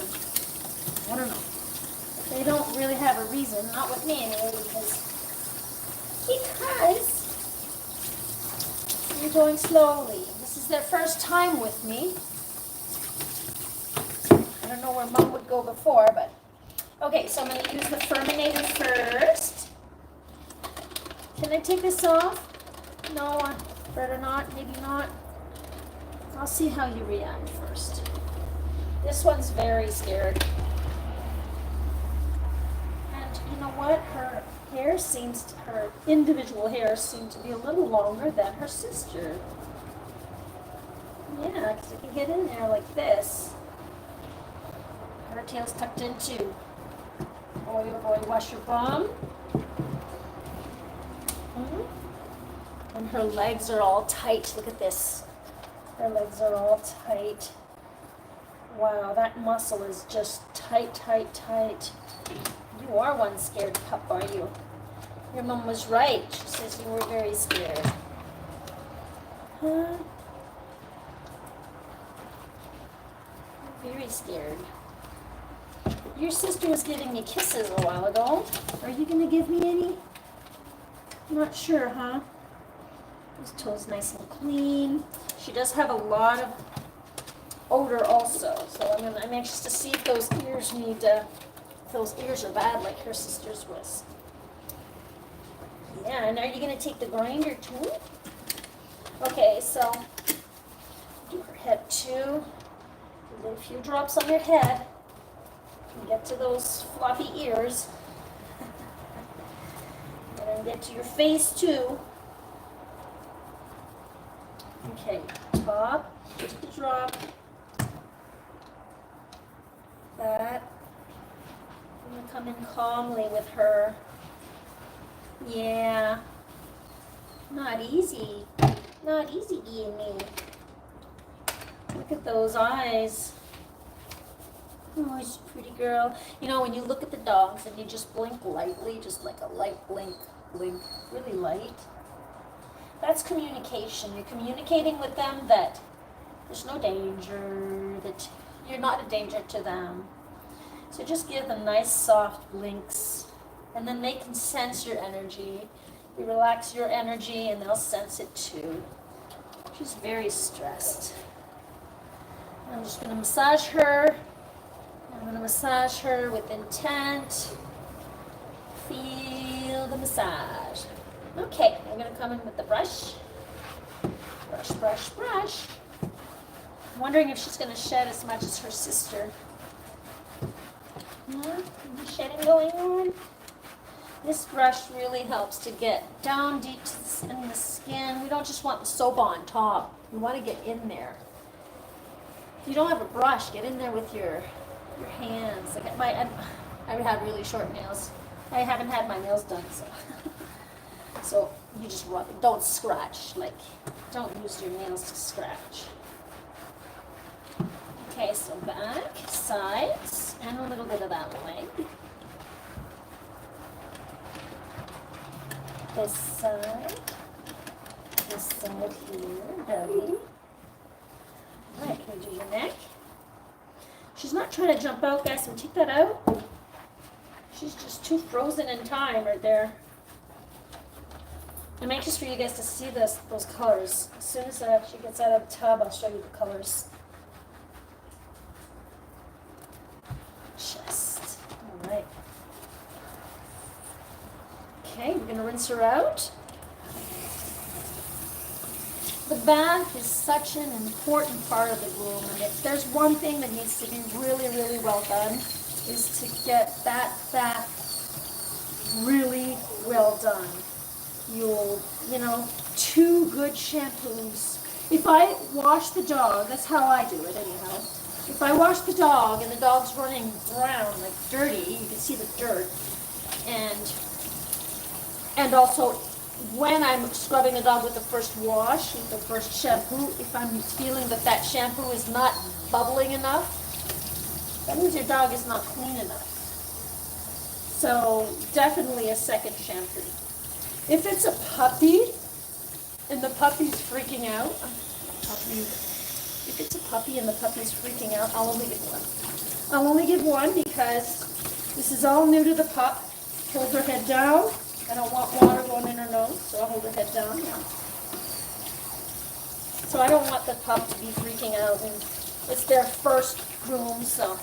I don't know. They don't really have a reason, not with me anyway, because you're going slowly. This is their first time with me. I don't know where Mom would go before, but okay, so I'm going to use the Furminator first. Can I take this off? No, better not, maybe not. I'll see how you react first. This one's very scared. And you know what? Her individual hair seems to be a little longer than her sister. Yeah, because it can get in there like this. Her tail's tucked in too. Boy, oh boy, wash your bum. And her legs are all tight. Look at this. Her legs are all tight. Wow, that muscle is just tight, tight, tight. You are one scared pup, are you? Your mom was right. She says you were very scared. Huh? Very scared. Your sister was giving me kisses a while ago. Are you going to give me any? Not sure, huh? This toe's nice and clean. She does have a lot of odor also, so I'm anxious to see if those ears are bad like her sister's was. Yeah, and are you going to take the grinder too? Okay, so do her head too. A few drops on your head. And get to those floppy ears. And then get to your face too. Okay, top, just a drop. That. I'm going to come in calmly with her. Yeah. Not easy. Not easy being me. Look at those eyes. Oh, she's a pretty girl. You know, when you look at the dogs and you just blink lightly, just like a light blink, really light. That's communication. You're communicating with them that there's no danger, that you're not a danger to them. So just give them nice soft blinks, and then they can sense your energy. You relax your energy and they'll sense it too. She's very stressed. I'm just going to massage her. I'm going to massage her with intent. Feel the massage. Okay, I'm going to come in with the brush. Brush, brush, brush. I'm wondering if she's going to shed as much as her sister. Any shedding going on? This brush really helps to get down deep in the skin. We don't just want the soap on top. We want to get in there. If you don't have a brush, get in there with your hands. Like I have really short nails. I haven't had my nails done, so so you just rub it. Don't scratch. Like, don't use your nails to scratch. Okay, so back, sides, and a little bit of that leg. This side here, belly. All right, can we do your neck? She's not trying to jump out, guys, so take that out. She's just too frozen in time right there. I'm anxious for you guys to see those colors. As soon as she gets out of the tub, I'll show you the colors. Chest. All right. Okay, we're going to rinse her out. The bath is such an important part of the groom, and if there's one thing that needs to be really, really well done, is to get that bath really well done. Two good shampoos. If I wash the dog, that's how I do it anyhow. If I wash the dog and the dog's running brown, like dirty, you can see the dirt, and also when I'm scrubbing the dog with the first wash, with the first shampoo, if I'm feeling that that shampoo is not bubbling enough, that means your dog is not clean enough. So definitely a second shampoo. If it's a puppy and the puppy's freaking out, if it's a puppy and the puppy's freaking out, I'll only give one. I'll only give one because this is all new to the pup. Hold her head down. I don't want water going in her nose, so I'll hold her head down. Yeah. So I don't want the pup to be freaking out, and it's their first groom, so.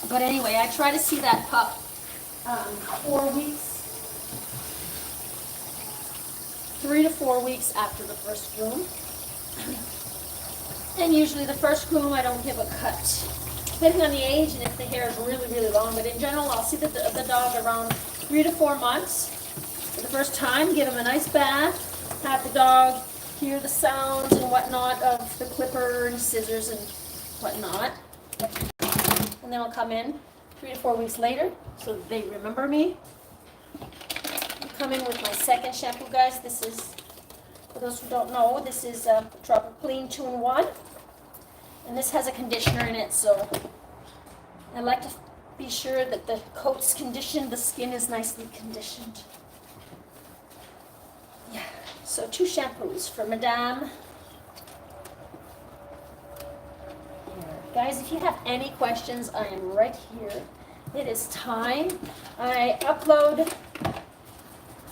But anyway, I try to see that pup 4 weeks, 3 to 4 weeks after the first groom. And usually the first groom I don't give a cut, depending on the age and if the hair is really, really long. But in general, I'll see the dog around 3 to 4 months. For the first time, give him a nice bath, have the dog hear the sounds and whatnot of the clipper and scissors and whatnot. And then I'll come in 3 to 4 weeks later so that they remember me. I'll come in with my second shampoo, guys. This is, for those who don't know, this is Tropical Clean 2-in-1. And this has a conditioner in it, so I like to be sure that the coat's conditioned, the skin is nicely conditioned. Yeah, so 2 shampoos for Madame. Guys, if you have any questions, I am right here. It is time. I upload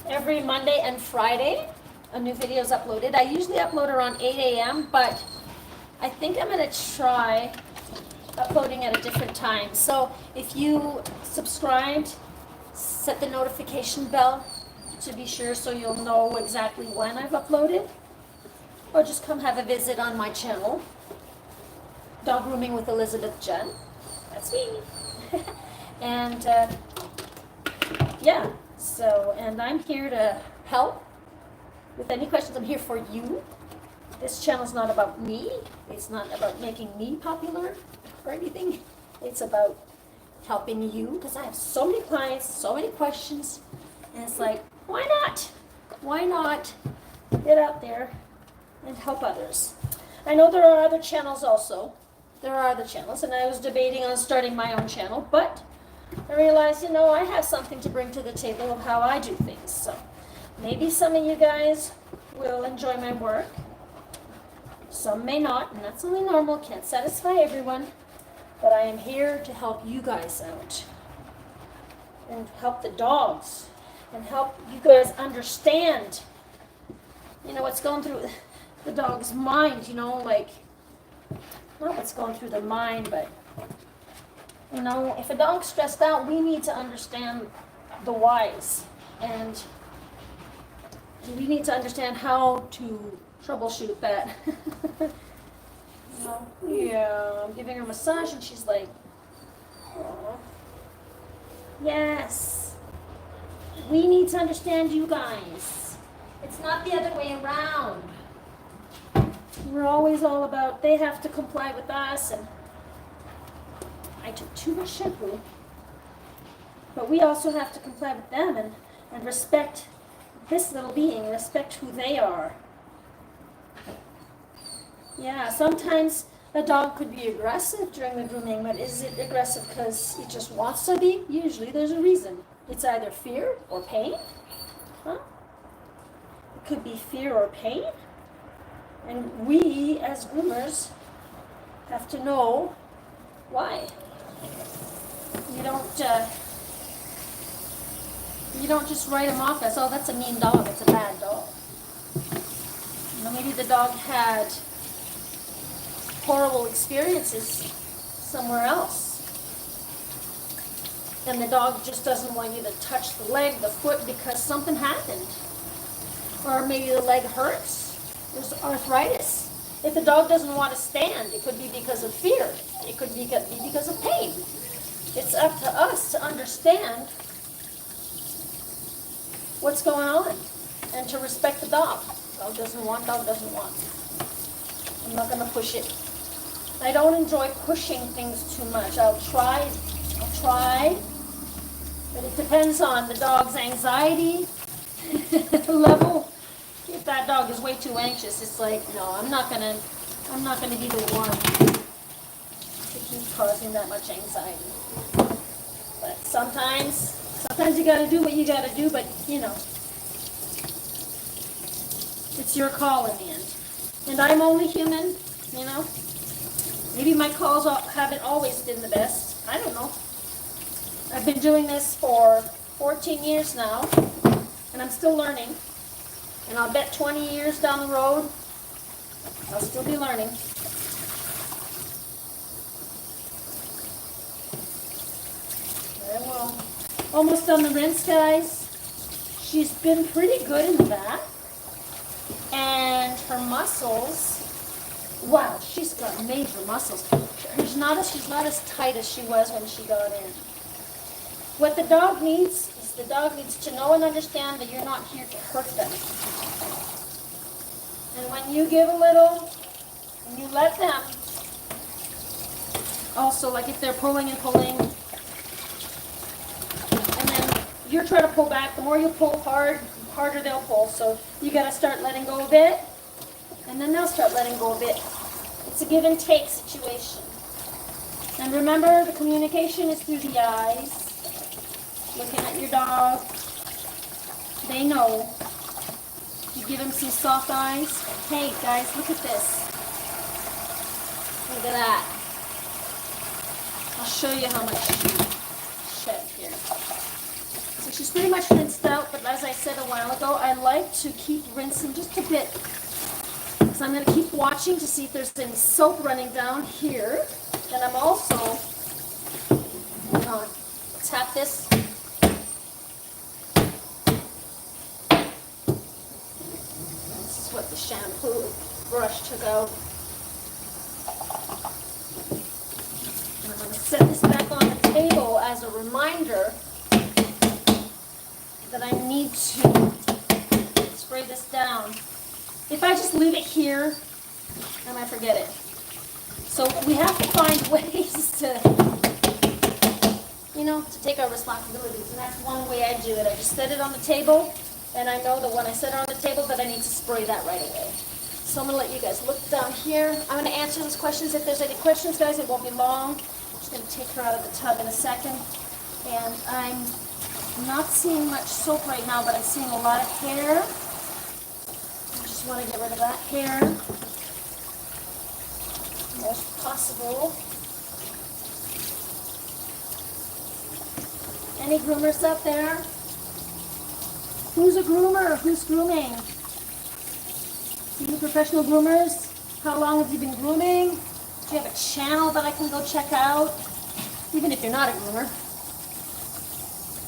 every Monday and Friday. A new video is uploaded. I usually upload around 8 a.m., but I think I'm going to try uploading at a different time. So if you subscribed, set the notification bell to be sure so you'll know exactly when I've uploaded. Or just come have a visit on my channel. Dog Grooming with Elizabeth Jenn. That's me. And yeah, so, and I'm here to help with any questions. I'm here for you. This channel is not about me. It's not about making me popular or anything. It's about helping you because I have so many clients, so many questions, and it's like, why not? Why not get out there and help others? I know there are other channels also. There are other channels, and I was debating on starting my own channel, but I realized, you know, I have something to bring to the table of how I do things. So maybe some of you guys will enjoy my work. Some may not, and that's only normal. Can't satisfy everyone. But I am here to help you guys out and help the dogs and help you guys understand, you know, what's going through the dog's mind, you know, like, not what's going through their mind, but, you know, if a dog's stressed out, we need to understand the whys, and we need to understand how to troubleshoot that. You know, yeah, I'm giving her a massage, and she's like, oh, yes, we need to understand you guys. It's not the other way around. We're always all about, they have to comply with us, and I took too much shampoo. But we also have to comply with them and respect this little being, respect who they are. Yeah, sometimes a dog could be aggressive during the grooming, but is it aggressive because it just wants to be? Usually there's a reason. It's either fear or pain. Huh? It could be fear or pain. And we, as groomers, have to know why. You don't just write them off as, oh, that's a mean dog, it's a bad dog. You know, maybe the dog had horrible experiences somewhere else. And the dog just doesn't want you to touch the leg, the foot, because something happened. Or maybe the leg hurts. There's arthritis. If the dog doesn't want to stand, it could be because of fear. It could be because of pain. It's up to us to understand what's going on and to respect the dog. Dog doesn't want, dog doesn't want. I'm not going to push it. I don't enjoy pushing things too much. I'll try But it depends on the dog's anxiety level. If that dog is way too anxious, it's like, no, I'm not gonna be the one to keep causing that much anxiety. But sometimes you gotta do what you gotta do, but you know, it's your call in the end. And I'm only human, you know. Maybe my calls haven't always been the best. I don't know. I've been doing this for 14 years now, and I'm still learning. And I'll bet 20 years down the road, I'll still be learning. Very well. Almost done the rinse, guys. She's been pretty good in the back. And her muscles, wow, she's got major muscles. She's not as tight as she was when she got in. What the dog needs is the dog needs to know and understand that you're not here to hurt them. And when you give a little, and you let them, also like if they're pulling and pulling, and then you're trying to pull back, the more you pull hard, the harder they'll pull. So you got to start letting go a bit, and then they'll start letting go a bit. It's a give and take situation. And remember, the communication is through the eyes. Looking at your dog, they know. You give them some soft eyes. Hey guys, look at this. Look at that. I'll show you how much she shed here. So she's pretty much rinsed out, but as I said a while ago, I like to keep rinsing just a bit. So I'm going to keep watching to see if there's any soap running down here. And I'm also going to tap this. What the shampoo brush took out. And I'm going to set this back on the table as a reminder that I need to spray this down. If I just leave it here, I might forget it. So we have to find ways to, you know, to take our responsibilities. And that's one way I do it. I just set it on the table. And I know that when I set her on the table that I need to spray that right away. So I'm going to let you guys look down here. I'm going to answer those questions. If there's any questions, guys, it won't be long. I'm just going to take her out of the tub in a second. And I'm not seeing much soap right now, but I'm seeing a lot of hair. I just want to get rid of that hair if possible. Any groomers up there? Who's a groomer? Who's grooming? You professional groomers? How long have you been grooming? Do you have a channel that I can go check out? Even if you're not a groomer.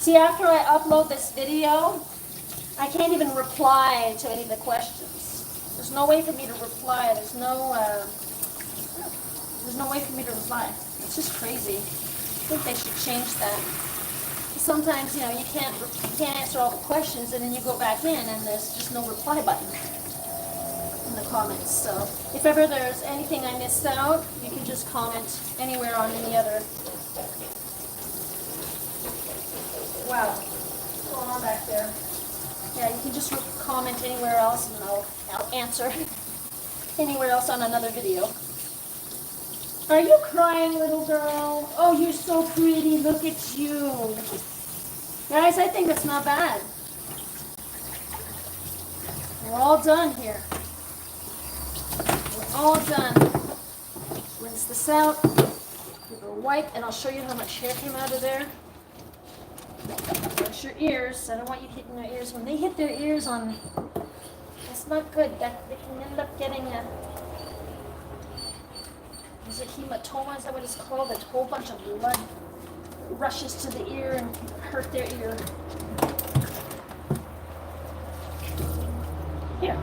See, after I upload this video, I can't even reply to any of the questions. There's no way for me to reply. There's no way for me to reply. It's just crazy. I think they should change that. Sometimes, you know, you can't answer all the questions, and then you go back in, and there's just no reply button in the comments. So if ever there's anything I missed out, you can just comment anywhere on any other. Wow, what's going on back there? Yeah, you can just comment anywhere else, and I'll answer anywhere else on another video. Are you crying, little girl? Oh, you're so pretty. Look at you. Guys, I think that's not bad. We're all done here. We're all done. Rinse this out. Give her a wipe, and I'll show you how much hair came out of there. Brush your ears. I don't want you hitting their ears. When they hit their ears on, that's not good. They can end up getting a... Is it hematoma? Is that what it's called? A whole bunch of blood rushes to the ear and hurt their ear. Here.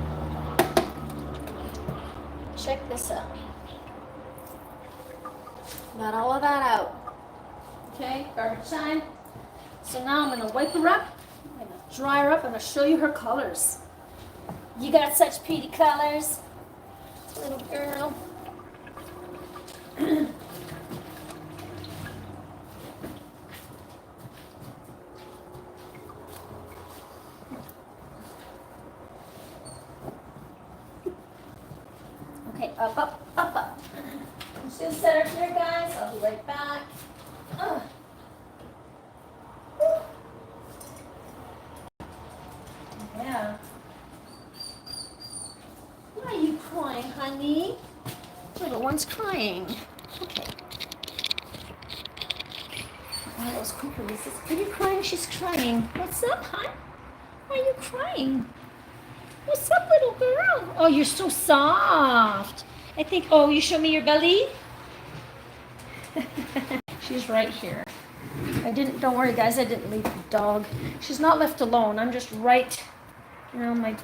Check this out. Got all of that out. Okay, garbage time. So now I'm going to wipe her up. I'm going to dry her up. I'm going to show you her colors. You got such pretty colors, little girl. Up, up, up, up. I'm just gonna set her here, guys. I'll be right back. Ugh. Yeah. Why are you crying, honey? Little one's crying. Okay. Oh, that was quicker. Are you crying? She's crying. What's up, hon? Why are you crying? What's up, little girl? Oh, you're so soft. I think, oh, you show me your belly? She's right here. Don't worry, guys, I didn't leave the dog. She's not left alone. I'm just right, my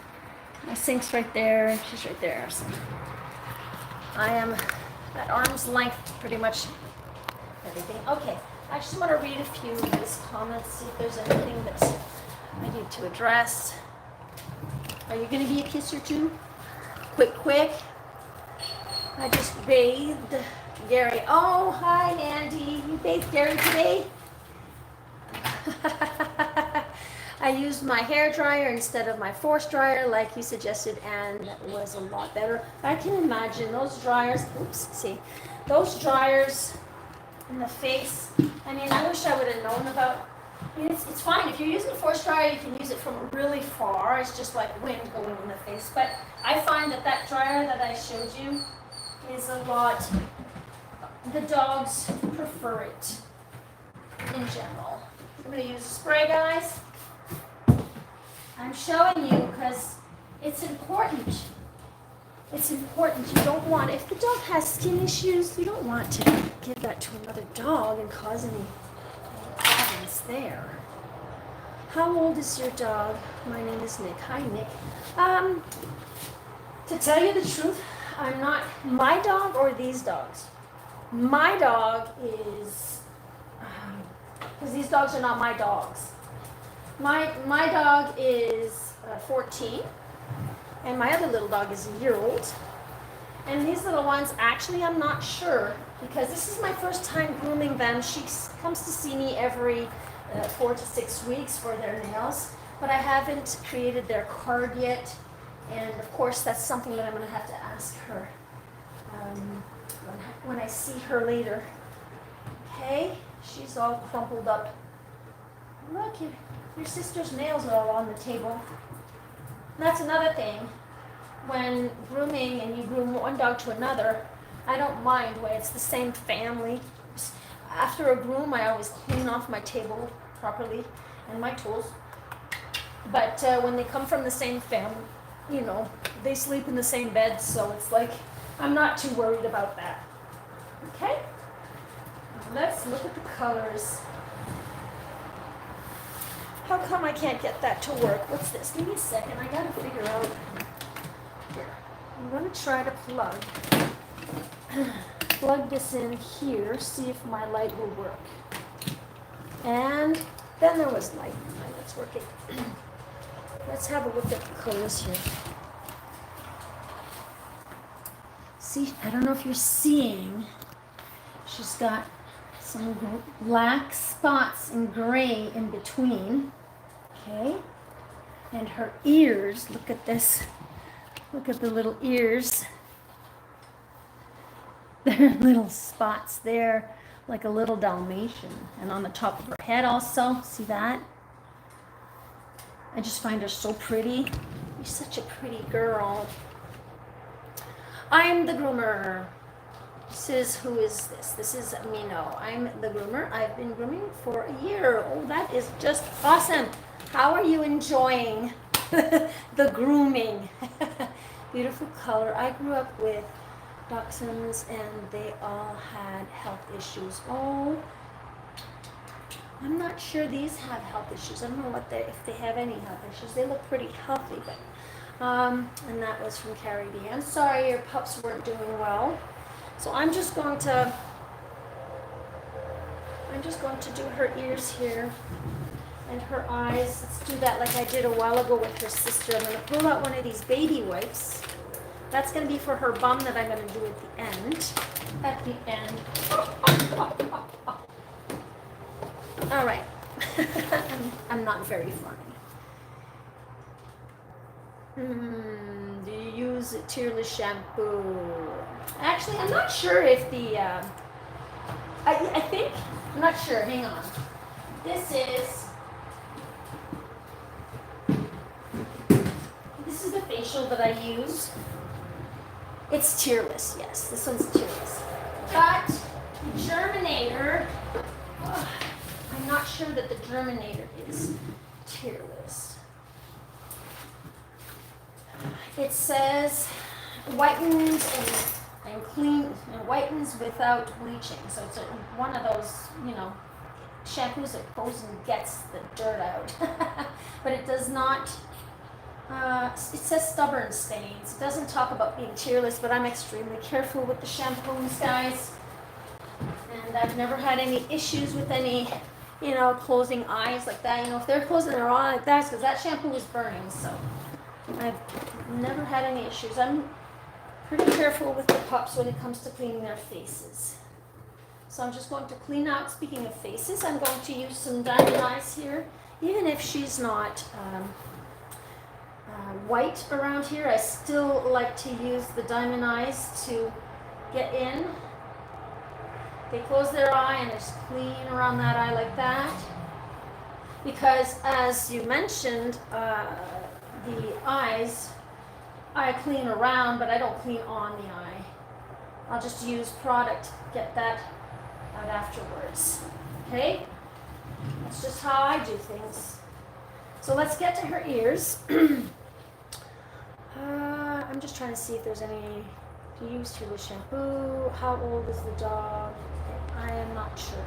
sink's right there. She's right there. So I am at arm's length, pretty much everything. Okay, I just want to read a few of these comments, see if there's anything that I need to address. Are you going to be a kisser too? Quick. I just bathed Gary. Oh, hi, Andy. You bathed Gary today? I used my hair dryer instead of my force dryer like you suggested, and that was a lot better. I can imagine those dryers, those dryers in the face. I mean, I wish I would have known about. I mean, it's fine. If you're using a force dryer, you can use it from really far. It's just like wind going in the face. But I find that dryer that I showed you is a lot, the dogs prefer it in general. I'm going to use a spray, guys. I'm showing you because it's important. It's important. You don't want, if the dog has skin issues, you don't want to give that to another dog and cause any problems there. How old is your dog? My name is Nick. Hi, Nick. To tell you the truth, I'm not, my dog or these dogs. My dog is, because these dogs are not my dogs. My dog is 14, and my other little dog is a year old. And these little ones, actually, I'm not sure, because this is my first time grooming them. She comes to see me every 4 to 6 weeks for their nails, but I haven't created their card yet. And of course, that's something that I'm going to have to ask her when I see her later. Okay, she's all crumpled up. Look, your sister's nails are all on the table. And that's another thing. When grooming and you groom one dog to another, I don't mind when it's the same family. After a groom, I always clean off my table properly and my tools. But when they come from the same family, they sleep in the same bed, so it's like, I'm not too worried about that. Okay? Let's look at the colors. How come I can't get that to work? What's this? Give me a second. I gotta figure out. Here. I'm gonna try to plug this in here, see if my light will work. And then there was light. That's working. Let's have a look at the colors here. See, I don't know if you're seeing. She's got some black spots and gray in between. Okay. And her ears, look at this. Look at the little ears. There are little spots there, like a little Dalmatian. And on the top of her head also, see that? I just find her so pretty. You're such a pretty girl. I'm the groomer. Who is this? This is Mino. I'm the groomer. I've been grooming for a year. Oh, that is just awesome. How are you enjoying the grooming? Beautiful color. I grew up with dachshunds and they all had health issues. Oh, I'm not sure these have health issues. I don't know if they have any health issues. They look pretty healthy, but and that was from Carrie B. I'm sorry your pups weren't doing well. So I'm just going to do her ears here and her eyes. Let's do that like I did a while ago with her sister. I'm going to pull out one of these baby wipes. That's going to be for her bum that I'm going to do at the end. At the end. All right. I'm not very funny. Do you use a tearless shampoo. Actually, I'm not sure if the, I think, I'm not sure, hang on. This is the facial that I use. It's tearless, yes, this one's tearless. But the Germinator, I'm not sure that the Germinator is tearless. It says whitens and clean, and whitens without bleaching. So it's one of those, shampoos that goes and gets the dirt out. But it does not, it says stubborn stains. It doesn't talk about being tearless, but I'm extremely careful with the shampoos, guys. And I've never had any issues with any, closing eyes like that. If they're closing their eye like that, it's because that shampoo is burning. So I've never had any issues. I'm pretty careful with the pups when it comes to cleaning their faces. So I'm just going to clean out, speaking of faces, I'm going to use some Diamond Eyes here. Even if she's not white around here, I still like to use the Diamond Eyes to get in. They close their eye and just clean around that eye like that. Because as you mentioned, the eyes, I clean around, but I don't clean on the eye. I'll just use product to get that out afterwards. Okay? That's just how I do things. So let's get to her ears. I'm just trying to see if there's any, to use tearless shampoo. How old is the dog? I am not sure.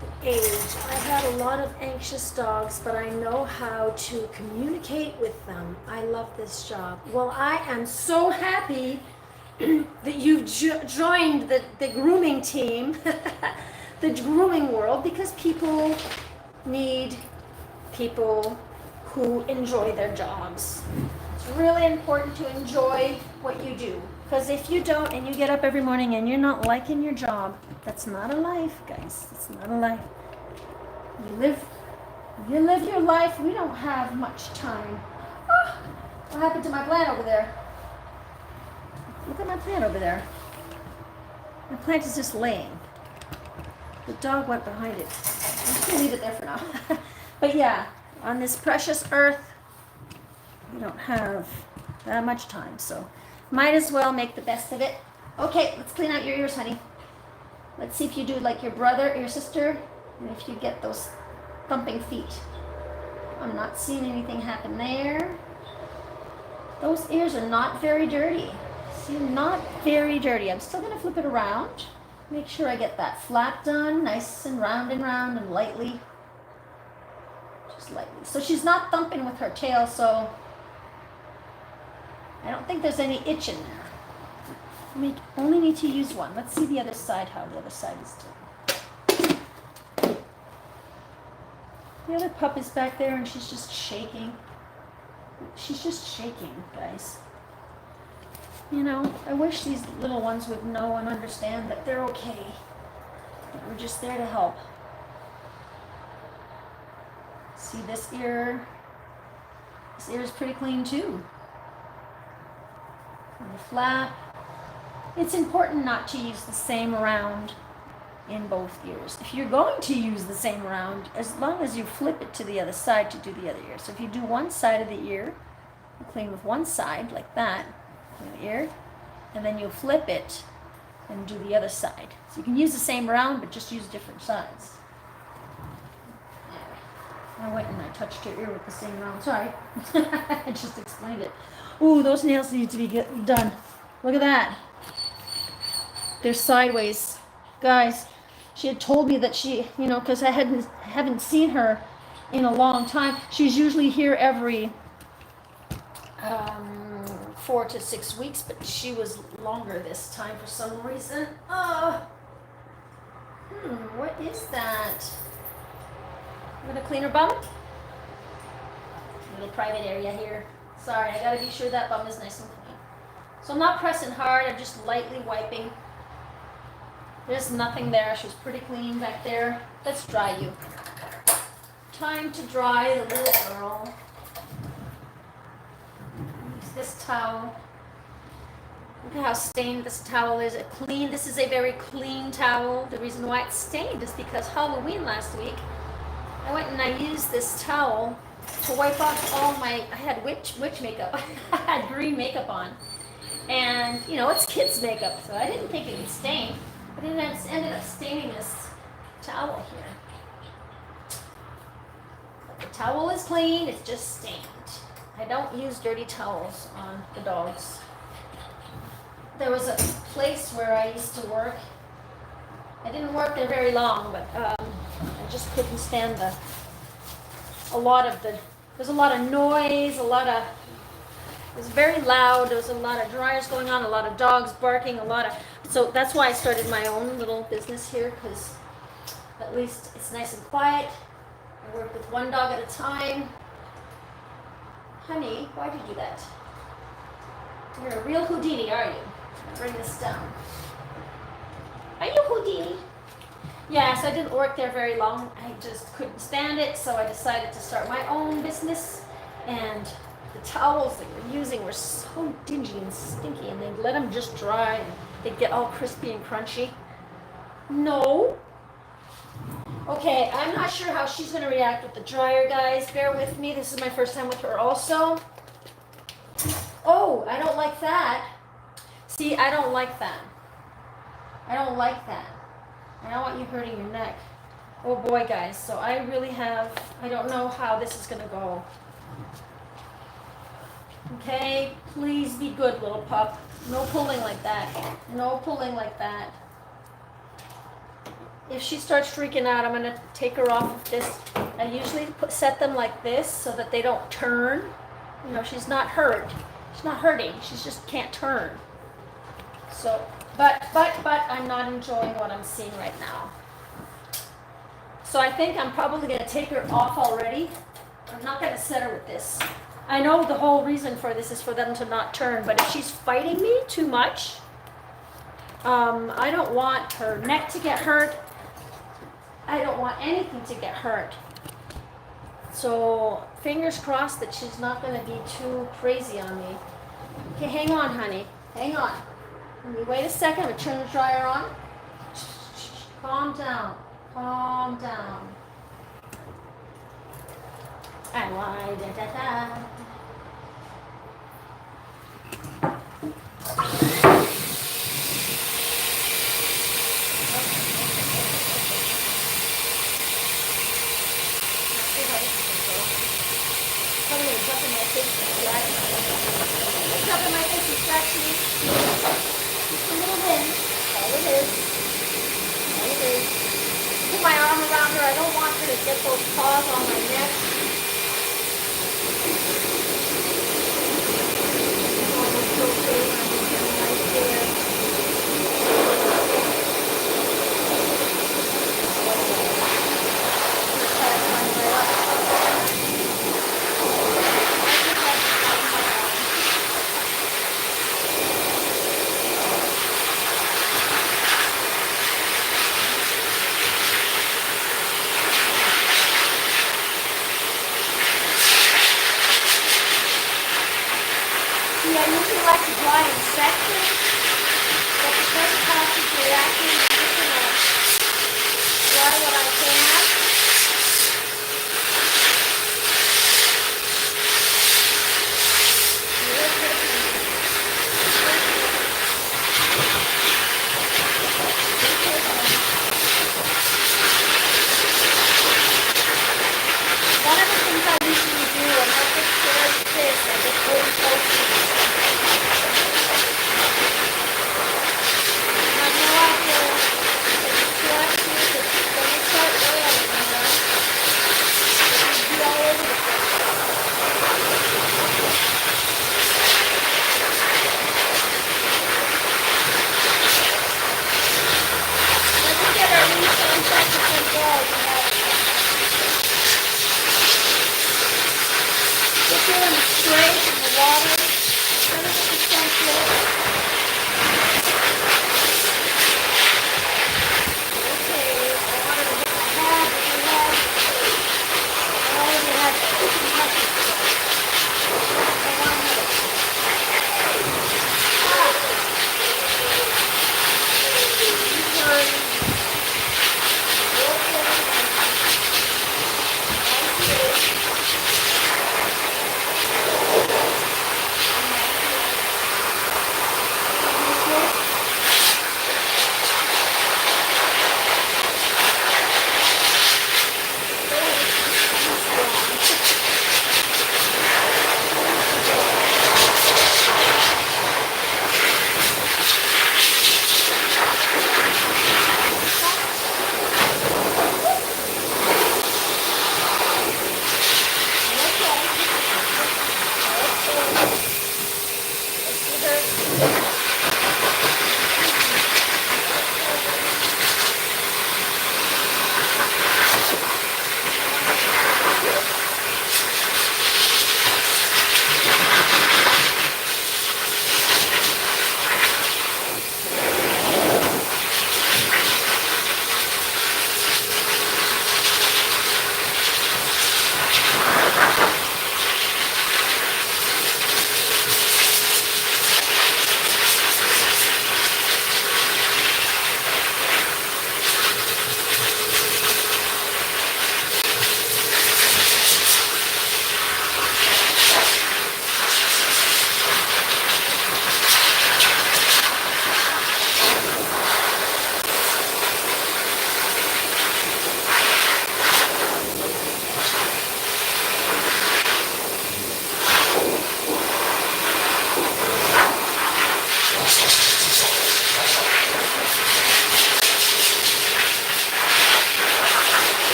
The age. I've had a lot of anxious dogs, but I know how to communicate with them. I love this job. Well, I am so happy that you've joined the grooming team, the grooming world, because people need people who enjoy their jobs. It's really important to enjoy what you do, because if you don't and you get up every morning and you're not liking your job, that's not a life, guys. It's not a life. You live your life. We don't have much time. Oh, what happened to my plant over there? Look at my plant over there. My plant is just laying. The dog went behind it. I'm just gonna leave it there for now. But yeah, on this precious earth, we don't have that much time, so might as well make the best of it. Okay, let's clean out your ears, honey. Let's see if you do like your brother or your sister, and if you get those thumping feet. I'm not seeing anything happen there. Those ears are not very dirty. See, not very dirty. I'm still gonna flip it around. Make sure I get that flap done, nice and round and lightly. Just lightly. So she's not thumping with her tail, so I don't think there's any itch in there. We only need to use one. Let's see the other side, how the other side is doing. The other pup is back there and she's just shaking. She's just shaking, guys. I wish these little ones would know and understand that they're okay. That we're just there to help. See this ear? This ear is pretty clean too. And the flap. It's important not to use the same round in both ears. If you're going to use the same round, as long as you flip it to the other side to do the other ear. So if you do one side of the ear, you clean with one side like that, the ear, and then you flip it and do the other side. So you can use the same round, but just use different sides. I went and I touched your ear with the same round. Sorry, I just explained it. Ooh, those nails need to be done. Look at that. They're sideways. Guys, she had told me that she, because I haven't seen her in a long time. She's usually here every 4 to 6 weeks, but she was longer this time for some reason. What is that? I'm gonna clean her bum. A little private area here. Sorry, I gotta be sure that bum is nice and clean. So I'm not pressing hard, I'm just lightly wiping. There's nothing there, she's pretty clean back there. Let's dry you. Time to dry the little girl. this towel. Look at how stained this towel is. This is a very clean towel. The reason why it's stained is because Halloween last week, I went and I used this towel to wipe off all my, I had witch makeup. I had green makeup on. And, you know, it's kids' makeup, so I didn't think it would stain. But it ended up staining this towel here. But the towel is clean, it's just stained. I don't use dirty towels on the dogs. There was a place where I used to work. I didn't work there very long, but I just couldn't stand there's a lot of noise, it was very loud, there was a lot of dryers going on, a lot of dogs barking, so that's why I started my own little business here, because at least it's nice and quiet. I work with one dog at a time. Honey, why'd you do that? You're a real Houdini, are you? Bring this down. Are you Houdini? Yeah, so I didn't work there very long. I just couldn't stand it, so I decided to start my own business. And the towels that we're using were so dingy and stinky, and they'd let them just dry, and they'd get all crispy and crunchy. No. Okay, I'm not sure how she's going to react with the dryer, guys. Bear with me. This is my first time with her also. Oh, I don't like that. See, I don't like that. I don't like that. I don't want you hurting your neck. Oh boy, guys. So I don't know how this is going to go. Okay, please be good, little pup. No pulling like that. No pulling like that. If she starts freaking out, I'm going to take her off of this. I usually set them like this so that they don't turn. You know, she's not hurt. She's not hurting. She just can't turn. So, but I'm not enjoying what I'm seeing right now. So I think I'm probably going to take her off already. I'm not going to set her with this. I know the whole reason for this is for them to not turn, but if she's fighting me too much, I don't want her neck to get hurt. I don't want anything to get hurt. So fingers crossed that she's not going to be too crazy on me. Okay, hang on, honey. Hang on. Let me wait a second. I'm going to turn the dryer on. Calm down. Calm down. Da-da-da. Put my arm around her. I don't want her to get those paws on my neck. Almost okay. I'm getting right there. I usually like to dry in sections, but because of how she's reacting, I'm just going to dry what I can. One of the things I usually do when I get scared of this, I get really close to this. I have no idea if it's flexible, if it's going to start oiling.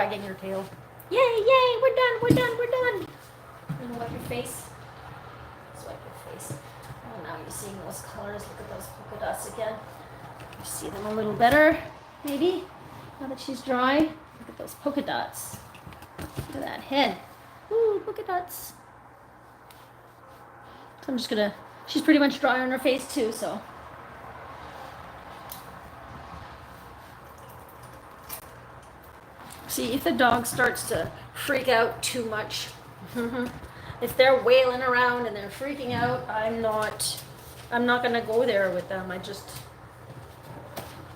wagging your tail. Yay, yay, we're done, we're done, we're done. You know, wipe your face. Let's wipe your face. Oh, now you're seeing those colors. Look at those polka dots again. You see them a little better, maybe, now that she's dry. Look at those polka dots. Look at that head. Ooh, polka dots. So I'm just gonna, she's pretty much dry on her face too, so. See, if the dog starts to freak out too much, if they're wailing around and they're freaking out, I'm not gonna go there with them. I just,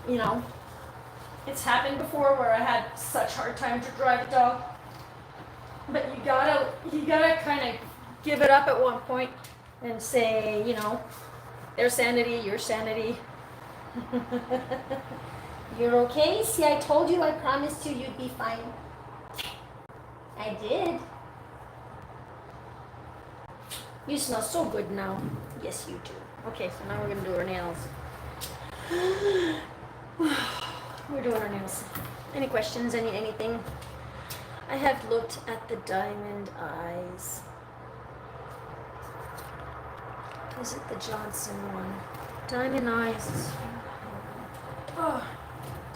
you know, it's happened before where I had such hard time to drive a dog. But you gotta kind of give it up at one point and say, you know, their sanity, your sanity. You're okay? See, I told you, I promised you you'd be fine. I did. You smell so good now. Yes, you do. Okay, so now we're gonna do her nails. We're doing our nails. Any questions? Anything? I have looked at the diamond eyes. Is it the Johnson one? Diamond eyes. Oh.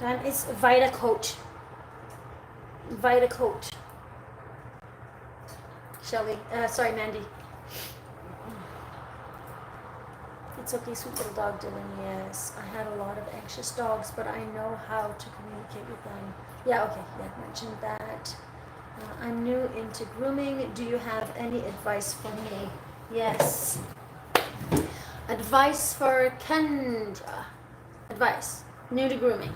It's Vita Coat. Vita Coat. Shelly. Sorry, Mandy. It's okay, sweet little dog, Dylan. Yes, I had a lot of anxious dogs, but I know how to communicate with them. Yeah, okay. Yeah, I mentioned that. I'm new into grooming. Do you have any advice for me? Yes. Advice for Kendra. Advice. New to grooming.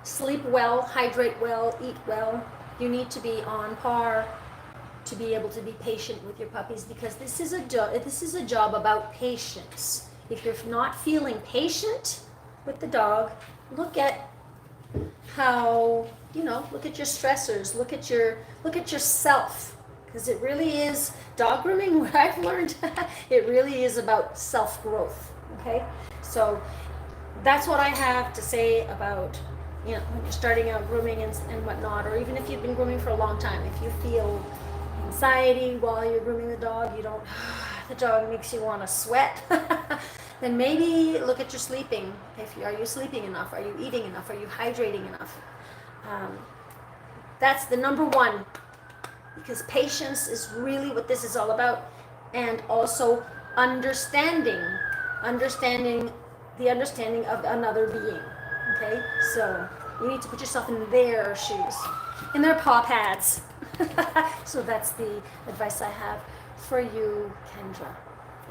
Sleep well, hydrate well, eat well. You need to be on par to be able to be patient with your puppies, because this is a job about patience. If you're not feeling patient with the dog, look at how, you know, look at your stressors, look at yourself, because it really is dog grooming. What I've learned, it really is about self-growth. Okay, so that's what I have to say about, you know, when you're starting out grooming and whatnot, or even if you've been grooming for a long time. If you feel anxiety while you're grooming the dog, the dog makes you want to sweat, then maybe look at your sleeping. Are you sleeping enough? Are you eating enough? Are you hydrating enough? That's the number one, because patience is really what this is all about, and also understanding of another being. Okay, so you need to put yourself in their shoes, in their paw pads. So that's the advice I have for you, Kendra.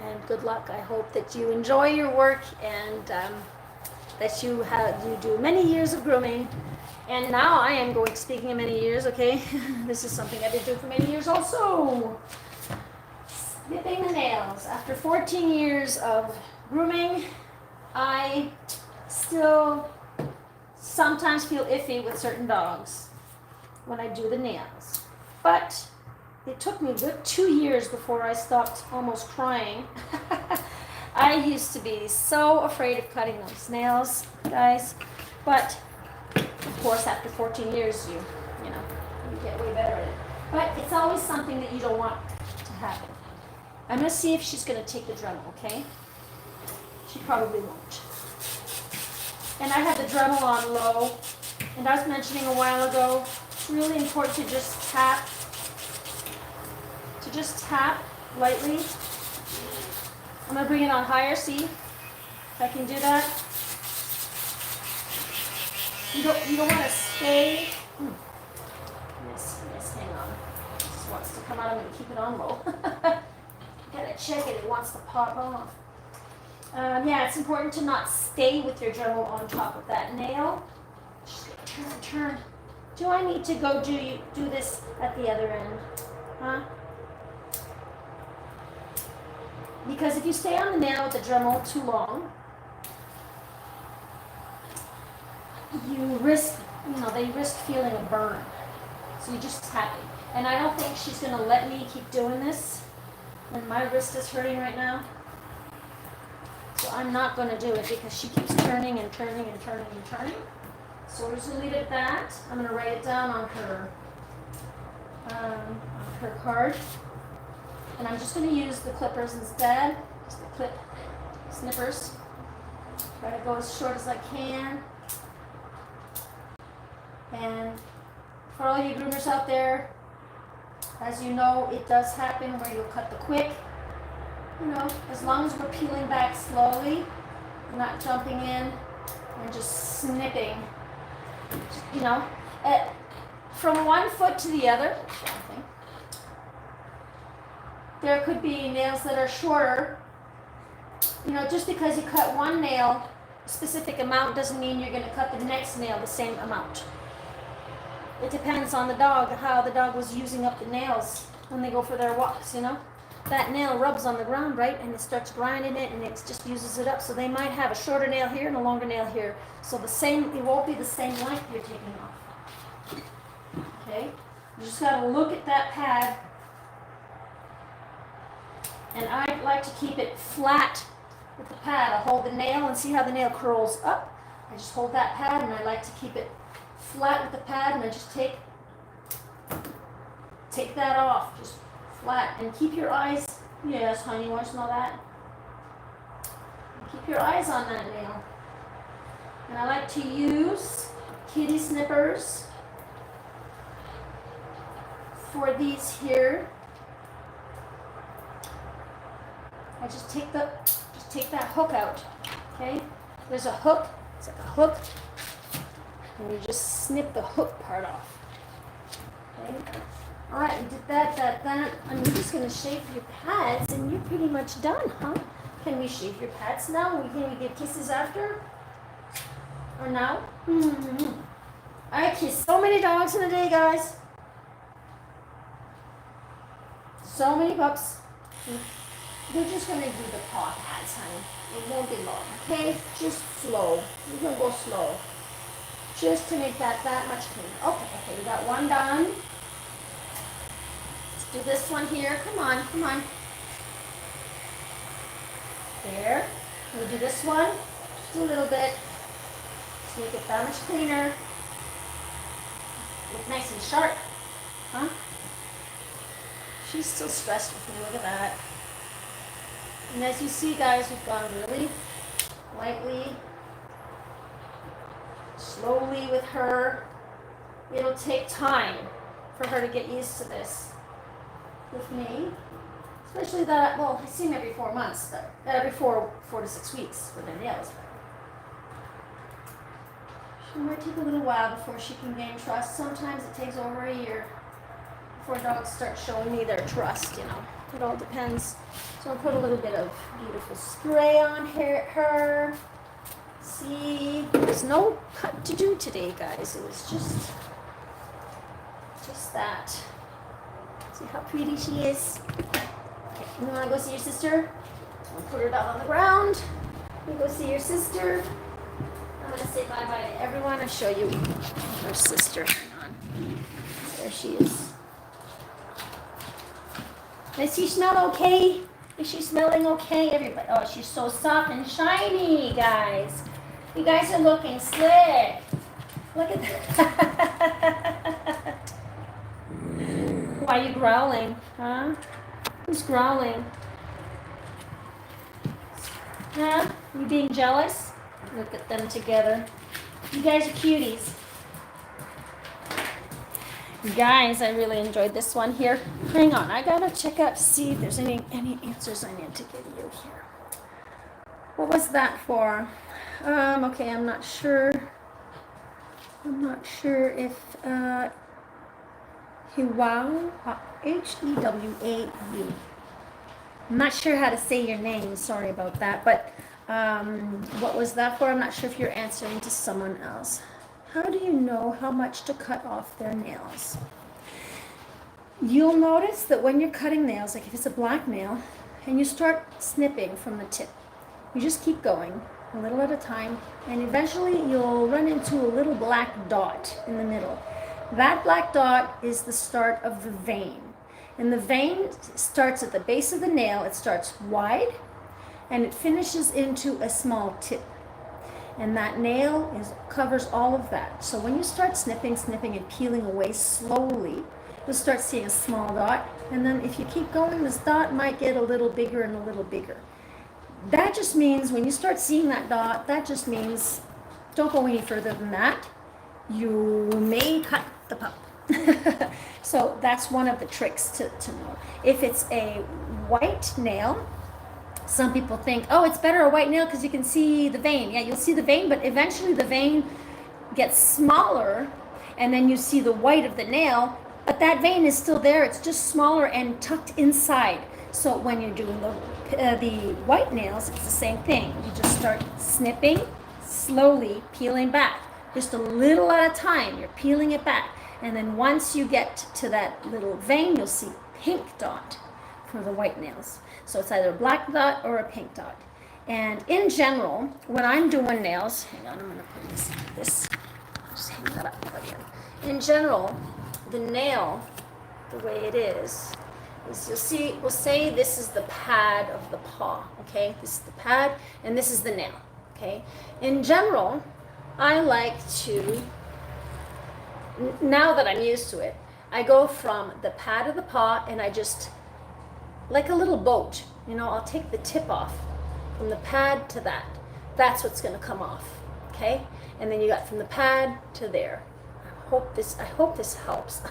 And good luck. I hope that you enjoy your work, and that you do many years of grooming. And now I am going, speaking of many years, okay, this is something I did do for many years also. Snipping the nails. After 14 years of grooming, I still sometimes feel iffy with certain dogs when I do the nails. But it took me a good 2 years before I stopped almost crying. I used to be so afraid of cutting those nails, guys. But of course, after 14 years, you get way better at it. But it's always something that you don't want to happen. I'm gonna see if she's gonna take the Dremel, okay? She probably won't. And I have the Dremel on low. And I was mentioning a while ago, it's really important to just tap lightly. I'm gonna bring it on higher, see if I can do that. You don't want to stay. Yes, hang on. It just wants to come out. I'm gonna keep it on low. Gotta check it. It wants to pop off. Yeah, it's important to not stay with your Dremel on top of that nail. Just turn. Do I need to go do this at the other end? Huh? Because if you stay on the nail with the Dremel too long, they risk feeling a burn. So you just tap it. And I don't think she's gonna let me keep doing this. And my wrist is hurting right now. So I'm not gonna do it because she keeps turning and turning and turning and turning. So we're just gonna leave it at that. I'm gonna write it down on her card. And I'm just gonna use the clippers instead, just the clip snippers. Try to go as short as I can. And for all you groomers out there, as you know, it does happen where you'll cut the quick. You know, as long as we're peeling back slowly, not jumping in and just snipping. You know, from one foot to the other. There could be nails that are shorter. You know, just because you cut one nail a specific amount doesn't mean you're going to cut the next nail the same amount. It depends on the dog, how the dog was using up the nails when they go for their walks, you know. That nail rubs on the ground, right, and it starts grinding it and it just uses it up. So they might have a shorter nail here and a longer nail here. So it won't be the same length you're taking off. Okay, you just got to look at that pad. And I like to keep it flat with the pad. I hold the nail and see how the nail curls up. I just hold that pad and I like to keep it flat with the pad, and I just take that off, just flat, and keep your eyes, yes honey, you want to smell that? Keep your eyes on that nail. And I like to use kitty snippers for these here. I just take that hook out, okay? There's a hook, it's like a hook, and you just snip the hook part off, okay? All right, we did that, and we're just gonna shave your pads, and you're pretty much done, huh? Can we shave your pads now? Can we give kisses after? Or now? Mm-hmm. I kiss so many dogs in a day, guys. So many pups. We're just going to do the paw pads, honey. It won't be long, okay? Just slow. We're going to go slow. Just to make that much cleaner. Okay, we got one done. Let's do this one here. Come on. There. We'll do this one. Just a little bit. Just make it that much cleaner. Look nice and sharp. Huh? She's still stressed with me. Look at that. And as you see, guys, we've gone really lightly, slowly with her. It'll take time for her to get used to this with me. Especially that, well, I see them every 4 months, every 4 to 6 weeks for their nails. She might take a little while before she can gain trust. Sometimes it takes over a year before dogs start showing me their trust, you know. It all depends. So I'll put a little bit of beautiful spray on her. See, there's no cut to do today, guys. It was just that. See how pretty she is? Okay, you want to go see your sister? I'll put her down on the ground. You go see your sister. I'm going to say bye-bye to everyone and show you her sister. Hang on. There she is. Does she smell okay? Is she smelling okay? Everybody. Oh, she's so soft and shiny, guys. You guys are looking slick. Look at that. Why are you growling? Huh? Who's growling? Huh? You being jealous? Look at them together. You guys are cuties. Guys, I really enjoyed this one here. Hang on, I gotta check out to see if there's any answers I need to give you here. What was that for? Okay, I'm not sure. I'm not sure if Hewawu, H-E-W-A-U. I'm not sure how to say your name. Sorry about that. But what was that for? I'm not sure if you're answering to someone else. How do you know how much to cut off their nails? You'll notice that when you're cutting nails, like if it's a black nail, and you start snipping from the tip, you just keep going a little at a time, and eventually you'll run into a little black dot in the middle. That black dot is the start of the vein. And the vein starts at the base of the nail. It starts wide, and it finishes into a small tip. And that nail covers all of that. So when you start snipping and peeling away slowly, you'll start seeing a small dot. And then if you keep going, this dot might get a little bigger and a little bigger. That just means when you start seeing that dot, that just means don't go any further than that. You may cut the pup. So that's one of the tricks to know. If it's a white nail, some people think, oh, it's better a white nail because you can see the vein. Yeah, you'll see the vein, but eventually the vein gets smaller and then you see the white of the nail, but that vein is still there. It's just smaller and tucked inside. So when you're doing the white nails, it's the same thing. You just start snipping, slowly peeling back. Just a little at a time, you're peeling it back. And then once you get to that little vein, you'll see pink dot for the white nails. So it's either a black dot or a pink dot. And in general, when I'm doing nails, hang on, I'm gonna put this, just hang that up for you. In general, the nail, the way it is you'll see, we'll say this is the pad of the paw, okay? This is the pad and this is the nail, okay? In general, I like to, now that I'm used to it, I go from the pad of the paw and I just, like a little boat, I'll take the tip off from the pad to that. That's what's gonna come off, okay? And then you got from the pad to there. I hope this helps.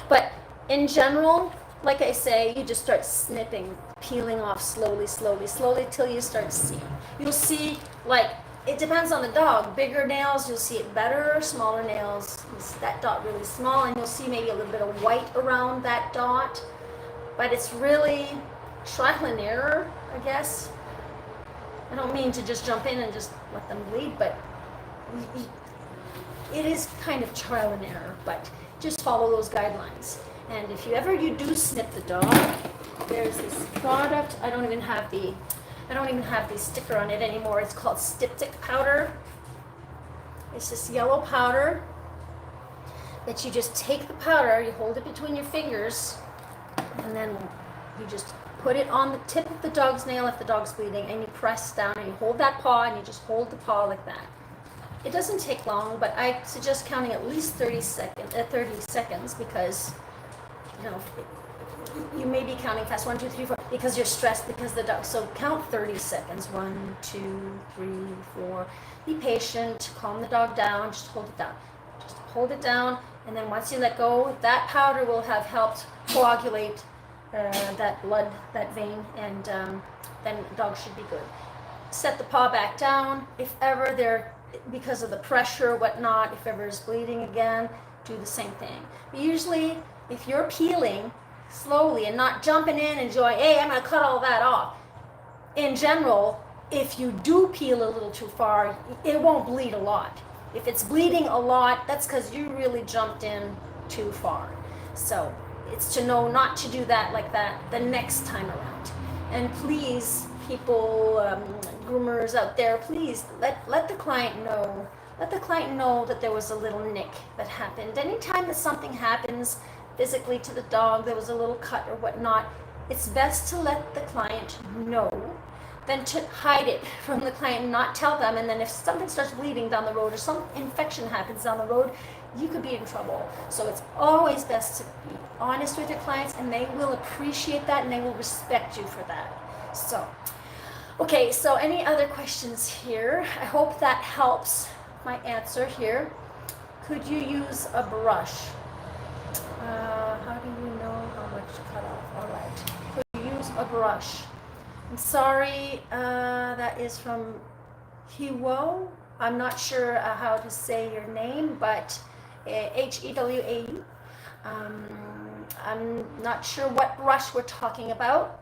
But in general, like I say, you just start snipping, peeling off slowly till you start seeing. You'll see, like, it depends on the dog. Bigger nails, you'll see it better. Smaller nails, you see that dot really small, and you'll see maybe a little bit of white around that dot. But it's really trial and error, I guess. I don't mean to just jump in and just let them bleed, but it is kind of trial and error, but just follow those guidelines. And if you do snip the dog, there's this product, I don't even have the sticker on it anymore. It's called styptic powder. It's this yellow powder that you just take the powder, you hold it between your fingers, and then you just put it on the tip of the dog's nail if the dog's bleeding, and you press down and you hold that paw and you just hold the paw like that. It doesn't take long, but I suggest counting at least 30 seconds because you may be counting fast, 1, 2, 3, 4, because you're stressed because the dog. So count 30 seconds, 1, 2, 3, 4. Be patient, calm the dog down, just hold it down. Just hold it down, and then once you let go, that powder will have helped coagulate that blood, that vein, and then the dog should be good. Set the paw back down. If ever because of the pressure or whatnot, if ever is bleeding again, do the same thing. But usually, if you're peeling slowly and not jumping in and going, hey, I'm gonna cut all that off. In general, if you do peel a little too far, it won't bleed a lot. If it's bleeding a lot, that's because you really jumped in too far. So it's to know not to do that like that the next time around. And please, people, groomers out there, please let the client know. Let the client know that there was a little nick that happened. Anytime that something happens physically to the dog, there was a little cut or whatnot, it's best to let the client know than to hide it from the client and not tell them. And then if something starts bleeding down the road or some infection happens down the road, you could be in trouble. So it's always best to be honest with your clients, and they will appreciate that and they will respect you for that. So, okay, so any other questions here? I hope that helps my answer here. Could you use a brush? How do you know how much to cut off? All right. Could you use a brush? I'm sorry, that is from Hewo. I'm not sure how to say your name, but Hewae. I'm not sure what brush we're talking about.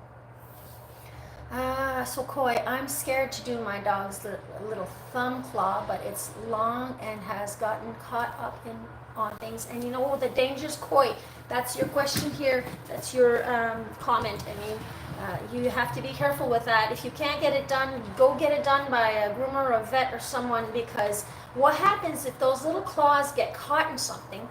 So Koi, I'm scared to do my dog's little thumb claw, but it's long and has gotten caught up on things. And the dangerous Koi, that's your question here, that's your comment. I mean, you have to be careful with that. If you can't get it done, go get it done by a groomer or a vet or someone, because what happens if those little claws get caught in something,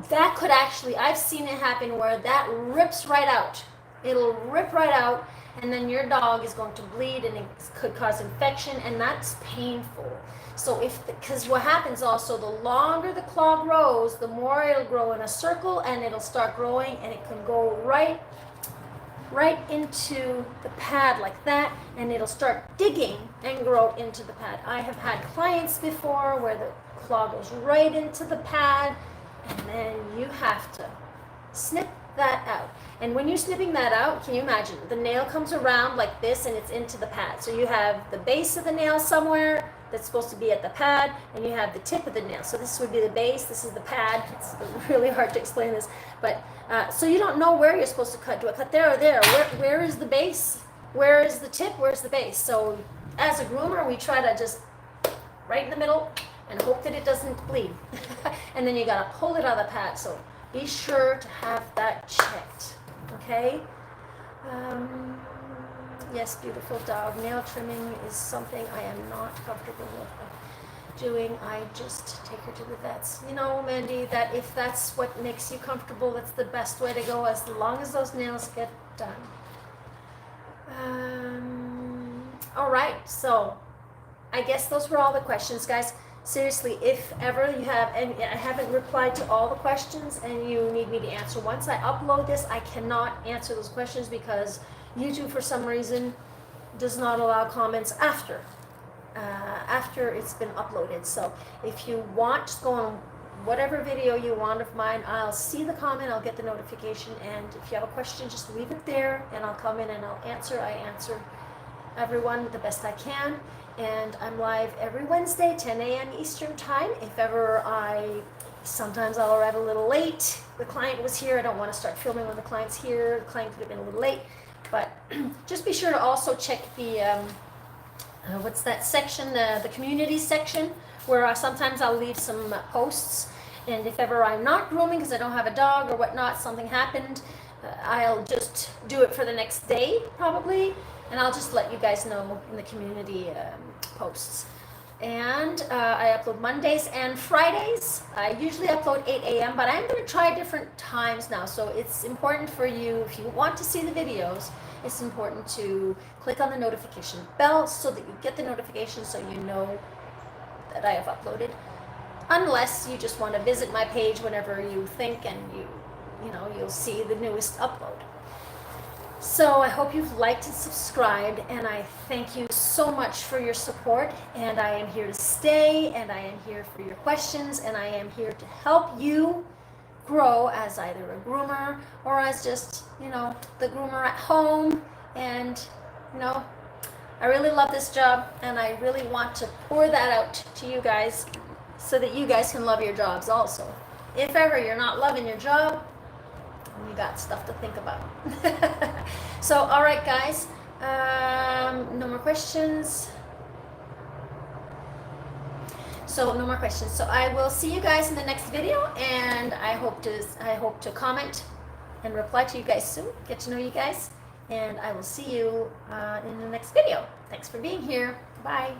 that could actually, I've seen it happen where that rips right out. It'll rip right out, and then your dog is going to bleed, and it could cause infection, and that's painful. So because what happens also, the longer the claw grows, the more it'll grow in a circle, and it'll start growing, and it can go right into the pad like that, and it'll start digging and grow into the pad. I have had clients before where the claw goes right into the pad, and then you have to snip that out. And when you're snipping that out, can you imagine? The nail comes around like this, and it's into the pad. So you have the base of the nail somewhere that's supposed to be at the pad, and you have the tip of the nail. So this would be the base, this is the pad. It's really hard to explain this, but so you don't know where you're supposed to cut. Do I cut there or there? Where is the base? Where is the tip? Where's the base? So as a groomer, we try to just right in the middle and hope that it doesn't bleed. And then you gotta pull it out of the pad. So be sure to have that checked, okay? Yes, beautiful dog. Nail trimming is something I am not comfortable with doing. I just take her to the vets. You know, Mandy, that if that's what makes you comfortable, that's the best way to go, as long as those nails get done. All right, so I guess those were all the questions, guys. Seriously, if ever you have, and I haven't replied to all the questions and you need me to answer, once I upload this, I cannot answer those questions because YouTube, for some reason, does not allow comments after it's been uploaded. So if you want, just go on whatever video you want of mine. I'll see the comment, I'll get the notification, and if you have a question, just leave it there, and I'll come in and I'll answer. I answer everyone the best I can. And I'm live every Wednesday, 10 a.m. Eastern time. If ever sometimes I'll arrive a little late. The client was here. I don't want to start filming when the client's here. The client could have been a little late. But just be sure to also check the, what's that section, the community section, where sometimes I'll leave some posts. And if ever I'm not grooming because I don't have a dog or whatnot, something happened, I'll just do it for the next day probably. And I'll just let you guys know in the community posts. And I upload Mondays and Fridays. I usually upload 8 a.m., but I'm going to try different times now. So it's important for you, if you want to see the videos, it's important to click on the notification bell so that you get the notification so you know that I have uploaded. Unless you just want to visit my page whenever you think, and you'll see the newest upload. So I hope you've liked and subscribed, and I thank you so much for your support, and I am here to stay, and I am here for your questions, and I am here to help you grow as either a groomer or as just, the groomer at home. And, I really love this job, and I really want to pour that out to you guys so that you guys can love your jobs also. If ever you're not loving your job, you got stuff to think about. So, all right, guys, no more questions. So no more questions. So I will see you guys in the next video, and I hope to comment and reply to you guys soon. Get to know you guys, and I will see you in the next video. Thanks for being here. Bye.